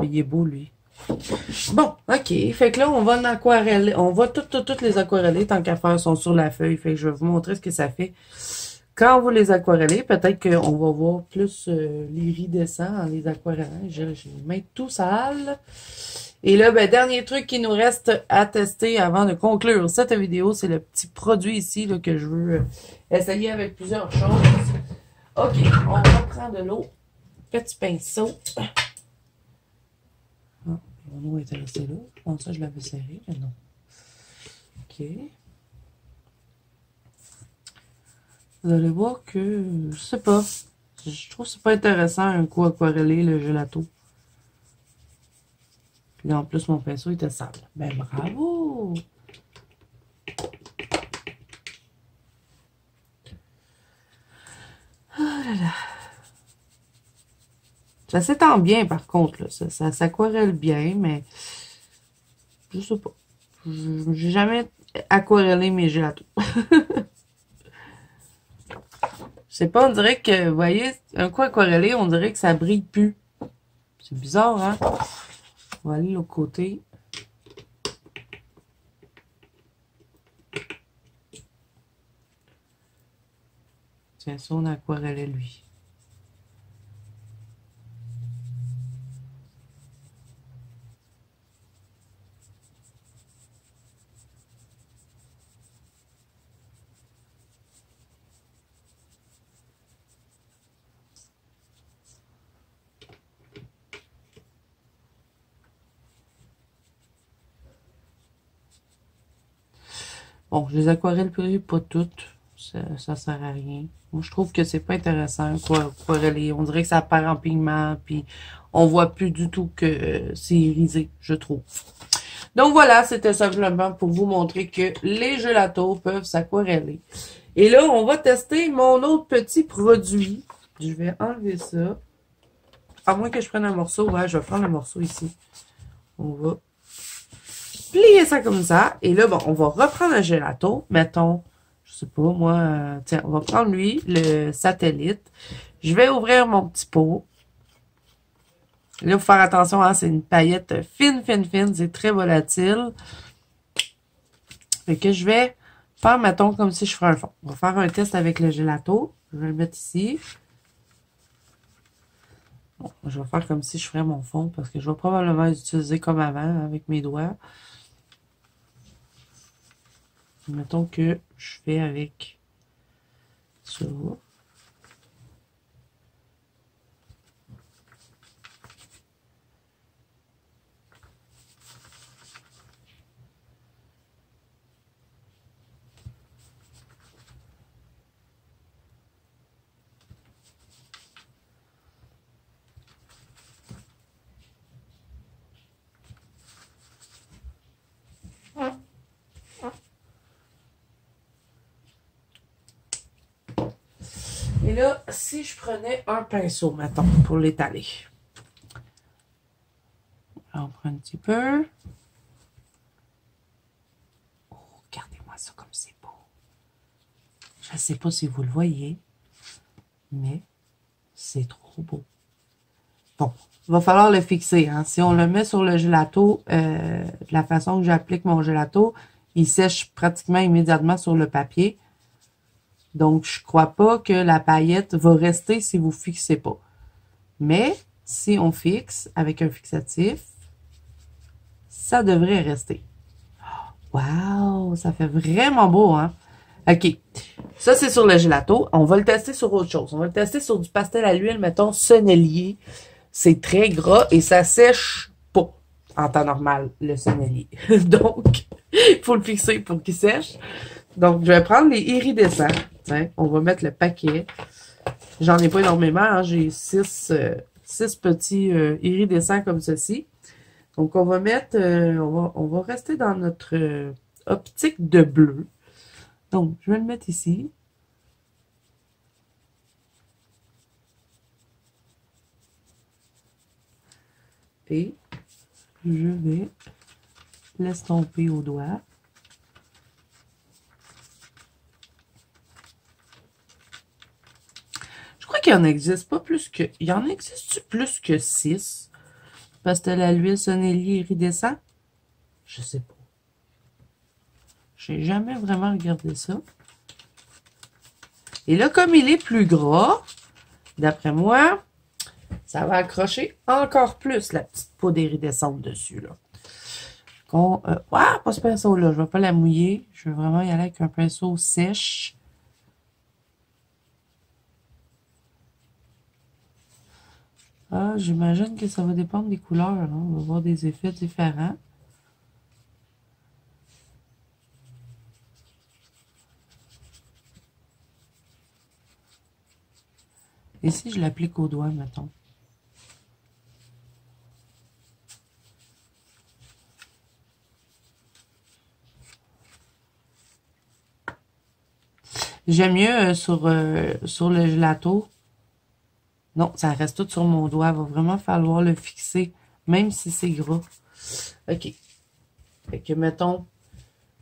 Il est beau, lui. Bon, OK. Fait que là, on va en aquareller. On va toutes les aquareller tant qu'à faire sont sur la feuille. Fait que je vais vous montrer ce que ça fait. Quand vous les aquarellez, peut-être qu'on va voir plus l'iridescent en les aquarellant. J'ai les mains tout sales. Et là, ben, dernier truc qui nous reste à tester avant de conclure cette vidéo, c'est le petit produit ici là, que je veux essayer avec plusieurs choses. OK, on va prendre de l'eau. Petit pinceau. Ah, mon eau est restée là. Bon, ça, je l'avais serré, mais non. OK. Vous allez voir que, je sais pas, je trouve que c'est pas intéressant un coup aquarellé le gelato. Puis en plus, mon pinceau était sale. Ben bravo! Oh là là. Ça s'étend bien par contre, là. Ça s'aquarelle bien, mais je sais pas. J'ai jamais aquarellé mes gelatos. sais pas, on dirait que, vous voyez, un coup aquarellé, on dirait que ça brille plus. C'est bizarre, hein? On va aller de l'autre côté. Tiens, ça, on aquarellait lui. Bon, je les aquarelles pas toutes. Ça sert à rien. Moi, je trouve que c'est pas intéressant, quoi, aquareller. On dirait que ça perd en pigment, puis on voit plus du tout que c'est irisé, je trouve. Donc voilà, c'était simplement pour vous montrer que les gelatos peuvent s'aquareller. Et là, on va tester mon autre petit produit. Je vais enlever ça. À moins que je prenne un morceau. Ouais, je vais prendre un morceau ici. On va plier ça comme ça. Et là, bon, on va reprendre un gelato. Mettons, je sais pas, moi, tiens, on va prendre lui, le satellite. Je vais ouvrir mon petit pot. Là, il faut faire attention, hein, c'est une paillette fine, fine, fine. C'est très volatile. Fait que je vais faire, mettons, comme si je ferais un fond. On va faire un test avec le gelato. Je vais le mettre ici. Bon, je vais faire comme si je ferais mon fond parce que je vais probablement l'utiliser comme avant avec mes doigts. Mettons que je fais avec ça. Et là, si je prenais un pinceau, mettons, pour l'étaler. On prend un petit peu. Oh, regardez-moi ça comme c'est beau. Je ne sais pas si vous le voyez, mais c'est trop beau. Bon, il va falloir le fixer. Hein. Si on le met sur le gelato, de la façon que j'applique mon gelato, il sèche pratiquement immédiatement sur le papier. Donc, je crois pas que la paillette va rester si vous fixez pas. Mais, si on fixe avec un fixatif, ça devrait rester. Wow! Ça fait vraiment beau, hein? OK. Ça, c'est sur le gelato. On va le tester sur autre chose. On va le tester sur du pastel à l'huile, mettons, sonnelier. C'est très gras et ça sèche pas en temps normal, le sonnelier. Donc, il faut le fixer pour qu'il sèche. Donc, je vais prendre les iridescents. Tiens, on va mettre le paquet. J'en ai pas énormément. Hein. J'ai six petits iridescents comme ceci. Donc, on va mettre... on va rester dans notre optique de bleu. Donc, je vais le mettre ici. Et je vais l'estomper au doigt. Je crois qu'il en existe pas plus que... Il y en existe plus que 6? Pastel à l'huile, sonnelier, iridescent? Je sais pas. J'ai jamais vraiment regardé ça. Et là, comme il est plus gras, d'après moi, ça va accrocher encore plus la petite poudre iridescente dessus, là. Pas ce pinceau-là, je vais pas la mouiller. Je vais vraiment y aller avec un pinceau sèche. Ah, j'imagine que ça va dépendre des couleurs, hein. On va avoir des effets différents. Et si je l'applique au doigt, mettons. J'aime mieux sur le gelato. Non, ça reste tout sur mon doigt. Il va vraiment falloir le fixer, même si c'est gras. OK. Fait que, mettons,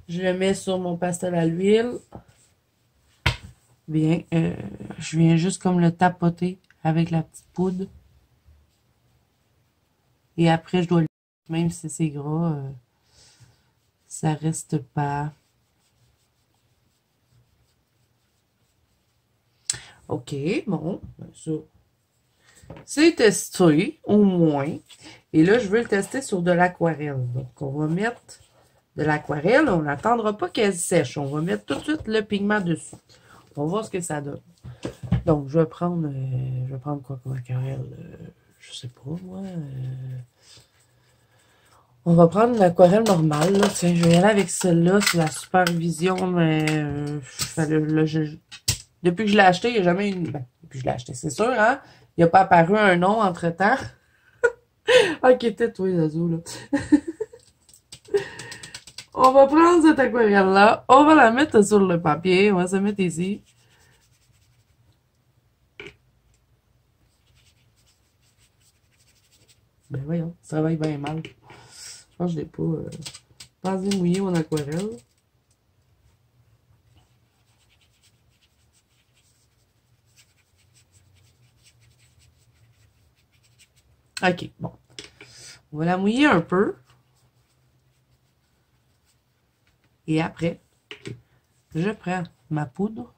je le mets sur mon pastel à l'huile. Je viens juste comme le tapoter avec la petite poudre. Et après, je dois le... Même si c'est gras, ça reste pas... OK, bon, ça... C'est testé, au moins. Et là, je veux le tester sur de l'aquarelle. Donc, on va mettre de l'aquarelle. On n'attendra pas qu'elle sèche. On va mettre tout de suite le pigment dessus. On va voir ce que ça donne. Donc, je vais prendre quoi comme aquarelle? Je sais pas, moi. On va prendre l'aquarelle normale, là. Tiens, je vais y aller avec celle-là. C'est la supervision, mais... depuis que je l'ai acheté, il n'y a jamais une... Ben, depuis que je l'ai acheté, c'est sûr, hein? Il n'y a pas apparu un nom entre-temps. Ok, tais-toi, Zazu, là. On va prendre cette aquarelle-là. On va la mettre sur le papier. On va se mettre ici. Ben voyons, ça travaille bien mal. Je pense que je l'ai pas assez mouillé mon aquarelle. Ok, bon. On va la mouiller un peu. Et après, je prends ma poudre.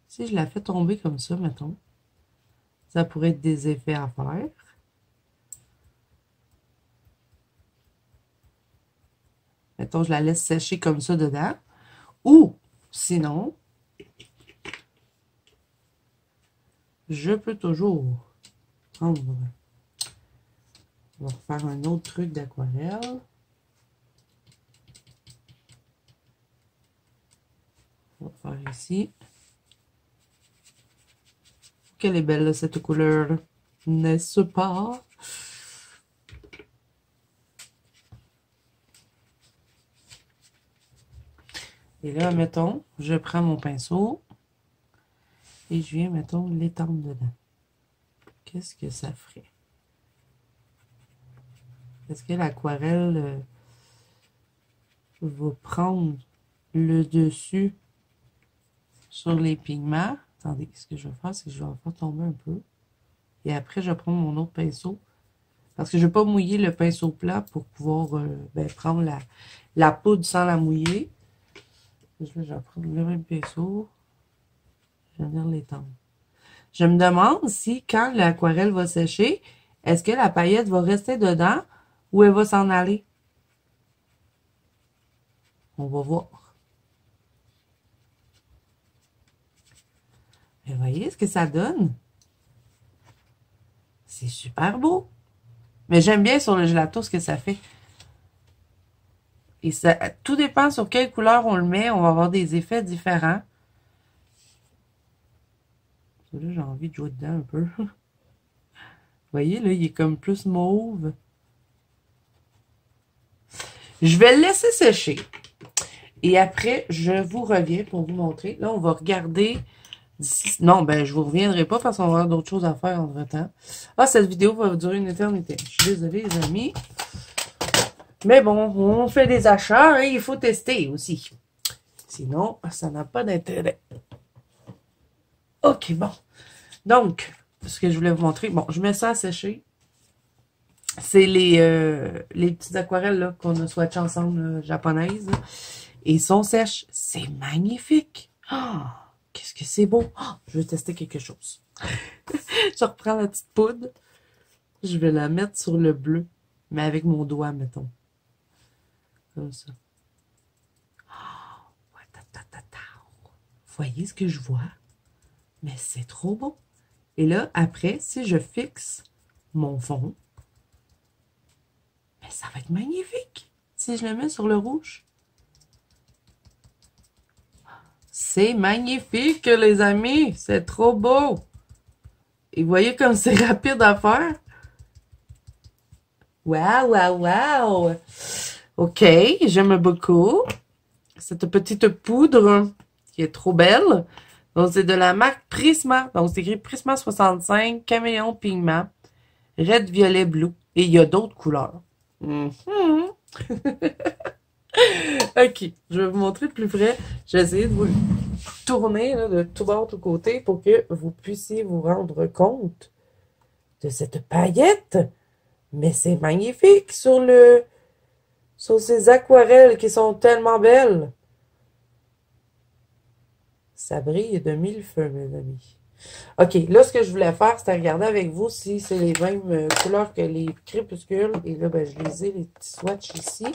Si je la fais tomber comme ça, mettons, ça pourrait être des effets à faire. Mettons, je la laisse sécher comme ça dedans. Ou, sinon, je peux toujours prendre... On va faire un autre truc d'aquarelle. On va faire ici. Quelle est belle, là, cette couleur, n'est-ce pas? Et là, mettons, je prends mon pinceau et je viens, mettons, l'étendre dedans. Qu'est-ce que ça ferait? Est-ce que l'aquarelle va prendre le dessus sur les pigments? Attendez, ce que je vais faire, c'est que je vais en faire tomber un peu. Et après, je vais prendre mon autre pinceau. Parce que je ne vais pas mouiller le pinceau plat pour pouvoir prendre la poudre sans la mouiller. Je vais prendre le même pinceau. Je vais venir l'étendre. Je me demande si, quand l'aquarelle va sécher, est-ce que la paillette va rester dedans ou elle va s'en aller? On va voir. Mais voyez ce que ça donne? C'est super beau. Mais j'aime bien sur le gelato ce que ça fait. Et ça, tout dépend sur quelle couleur on le met. On va avoir des effets différents. Là, j'ai envie de jouer dedans un peu. Vous voyez, là, il est comme plus mauve. Je vais le laisser sécher. Et après, je vous reviens pour vous montrer. Là, on va regarder d'ici... Non, ben, je vous reviendrai pas parce qu'on va avoir d'autres choses à faire entre-temps. Ah, cette vidéo va durer une éternité. Je suis désolée, les amis. Mais bon, on fait des achats et il faut tester aussi. Sinon, ça n'a pas d'intérêt. OK, bon. Donc, ce que je voulais vous montrer. Bon, je mets ça à sécher. C'est les petites aquarelles là qu'on a swatchées ensemble, japonaises. Et ils sont sèches. C'est magnifique. Oh, qu'est-ce que c'est beau. Oh, je vais tester quelque chose. Je reprends la petite poudre. Je vais la mettre sur le bleu. Mais avec mon doigt, mettons. Comme ça. Oh, vous voyez ce que je vois? Mais c'est trop beau. Et là, après, si je fixe mon fond, mais ça va être magnifique. Si je le mets sur le rouge. C'est magnifique, les amis. C'est trop beau. Et vous voyez comme c'est rapide à faire? Waouh, waouh, waouh. OK, j'aime beaucoup cette petite poudre qui est trop belle. Donc, c'est de la marque Prisma. Donc, c'est écrit Prisma 65, Caméléon Pigment, Red, Violet, Blue. Et il y a d'autres couleurs. OK, je vais vous montrer de plus près. J'ai essayé de vous le tourner là, de tout bord, tout côté pour que vous puissiez vous rendre compte de cette paillette. Mais c'est magnifique sur ces aquarelles qui sont tellement belles. Ça brille de mille feux, mes amis. OK, là, ce que je voulais faire, c'était regarder avec vous si c'est les mêmes couleurs que les crépuscules. Et là, ben, je les ai, les petits swatchs ici.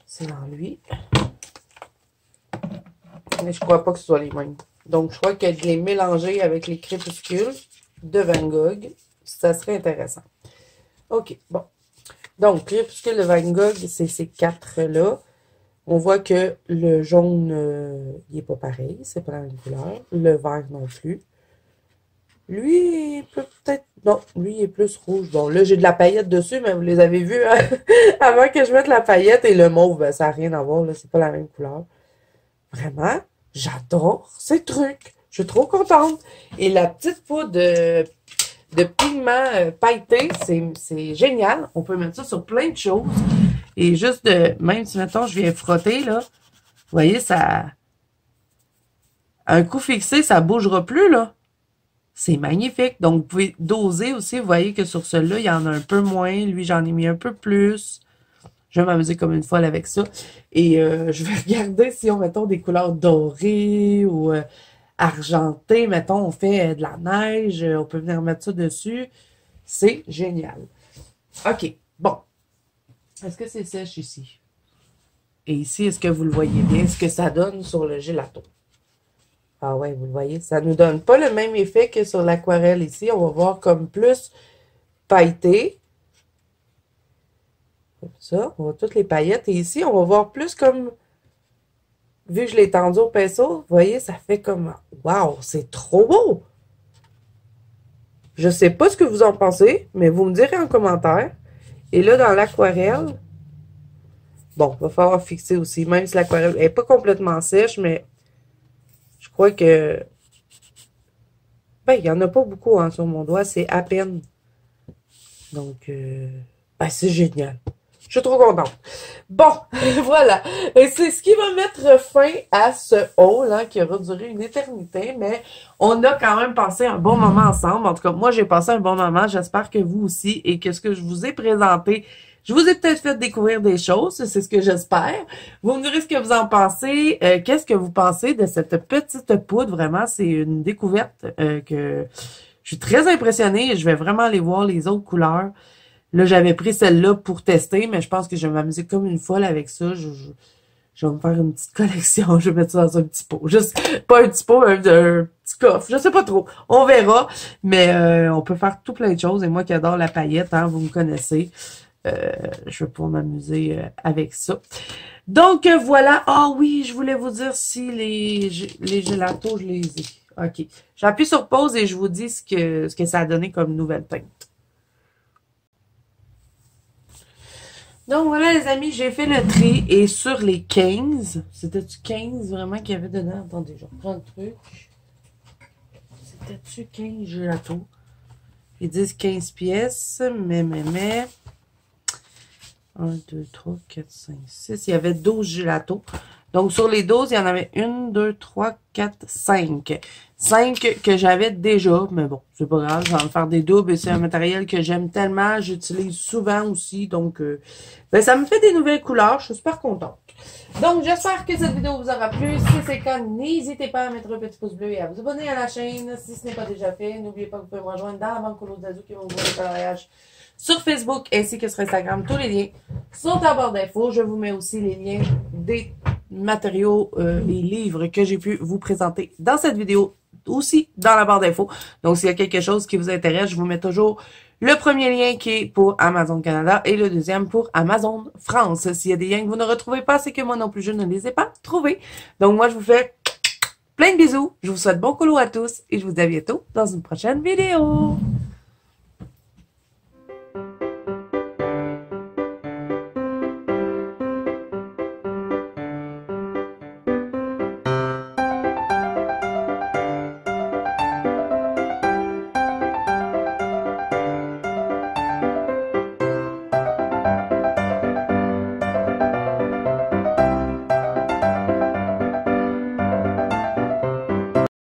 C'est dans lui. Mais je crois pas que ce soit les mêmes. Donc, je crois que de les mélanger avec les crépuscules de Van Gogh, ça serait intéressant. OK, bon. Donc, crépuscule de Van Gogh, c'est ces quatre-là. On voit que le jaune, il n'est pas pareil. C'est pas la même couleur. Le vert non plus. Lui, il peut peut-être... Non, lui, il est plus rouge. Bon, là, j'ai de la paillette dessus, mais vous les avez vus hein? Avant que je mette la paillette et le mauve, ben, ça n'a rien à voir. Là, c'est pas la même couleur. Vraiment, j'adore ces trucs. Je suis trop contente. Et la petite poudre de pigment pailleté, c'est génial. On peut mettre ça sur plein de choses. Et juste même si, mettons, je viens frotter, là, vous voyez, ça... Un coup fixé, ça bougera plus, là. C'est magnifique. Donc, vous pouvez doser aussi. Vous voyez que sur celui-là, il y en a un peu moins. Lui, j'en ai mis un peu plus. Je vais m'amuser comme une folle avec ça. Et je vais regarder si on, mettons, des couleurs dorées ou argentées. Mettons, on fait de la neige. On peut venir mettre ça dessus. C'est génial. OK. Bon. Est-ce que c'est sèche ici? Et ici, est-ce que vous le voyez bien? Ce que ça donne sur le gelato? Ah ouais, vous le voyez, ça nous donne pas le même effet que sur l'aquarelle ici. On va voir comme plus pailleté. Comme ça, on voit toutes les paillettes. Et ici, on va voir plus comme, vu que je l'ai tendu au pinceau, vous voyez, ça fait comme, waouh, c'est trop beau! Je sais pas ce que vous en pensez, mais vous me direz en commentaire. Et là, dans l'aquarelle, bon, il va falloir fixer aussi, même si l'aquarelle n'est pas complètement sèche, mais je crois que, ben, il n'y en a pas beaucoup hein, sur mon doigt, c'est à peine. Donc, ben, c'est génial. Je suis trop contente. Bon, voilà. Et c'est ce qui va mettre fin à ce haul hein, qui aura duré une éternité, mais on a quand même passé un bon moment ensemble. En tout cas, moi, j'ai passé un bon moment. J'espère que vous aussi et que ce que je vous ai présenté, je vous ai peut-être fait découvrir des choses. C'est ce que j'espère. Vous me direz ce que vous en pensez. Qu'est-ce que vous pensez de cette petite poudre? Vraiment, c'est une découverte que je suis très impressionnée. Je vais vraiment aller voir les autres couleurs. Là, j'avais pris celle-là pour tester, mais je pense que je vais m'amuser comme une folle avec ça. Je vais me faire une petite collection. Je vais mettre ça dans un petit pot. Juste, pas un petit pot, mais un petit coffre. Je sais pas trop. On verra. Mais on peut faire tout plein de choses. Et moi qui adore la paillette, hein, vous me connaissez. Je vais pouvoir m'amuser avec ça. Donc, voilà. Ah oui, je voulais vous dire si les gelatos, je les ai. OK. J'appuie sur pause et je vous dis ce que ça a donné comme nouvelle teinte. Donc voilà les amis, j'ai fait le tri et sur les 15, c'était-tu 15 vraiment qu'il y avait dedans? Attendez, je reprends le truc. C'était-tu 15 gelatos? Ils disent 15 pièces, mais. 1, 2, 3, 4, 5, 6. Il y avait 12 gelatos. Donc, sur les 12, il y en avait 1, 2, 3, 4, 5. 5 que j'avais déjà, mais bon, c'est pas grave, je vais en faire des doubles et c'est un matériel que j'aime tellement, j'utilise souvent aussi, donc ben, ça me fait des nouvelles couleurs, je suis super contente. Donc, j'espère que cette vidéo vous aura plu. Si c'est le cas, n'hésitez pas à mettre un petit pouce bleu et à vous abonner à la chaîne si ce n'est pas déjà fait. N'oubliez pas que vous pouvez me rejoindre dans la banque Colo Zazou qui va vous voir le coloriage sur Facebook ainsi que sur Instagram. Tous les liens sont en barre d'infos. Je vous mets aussi les liens des matériaux, les livres que j'ai pu vous présenter dans cette vidéo, aussi dans la barre d'infos. Donc, s'il y a quelque chose qui vous intéresse, je vous mets toujours le premier lien qui est pour Amazon Canada et le deuxième pour Amazon France. S'il y a des liens que vous ne retrouvez pas, c'est que moi non plus, je ne les ai pas trouvés. Donc, moi, je vous fais plein de bisous. Je vous souhaite bon colo à tous et je vous dis à bientôt dans une prochaine vidéo.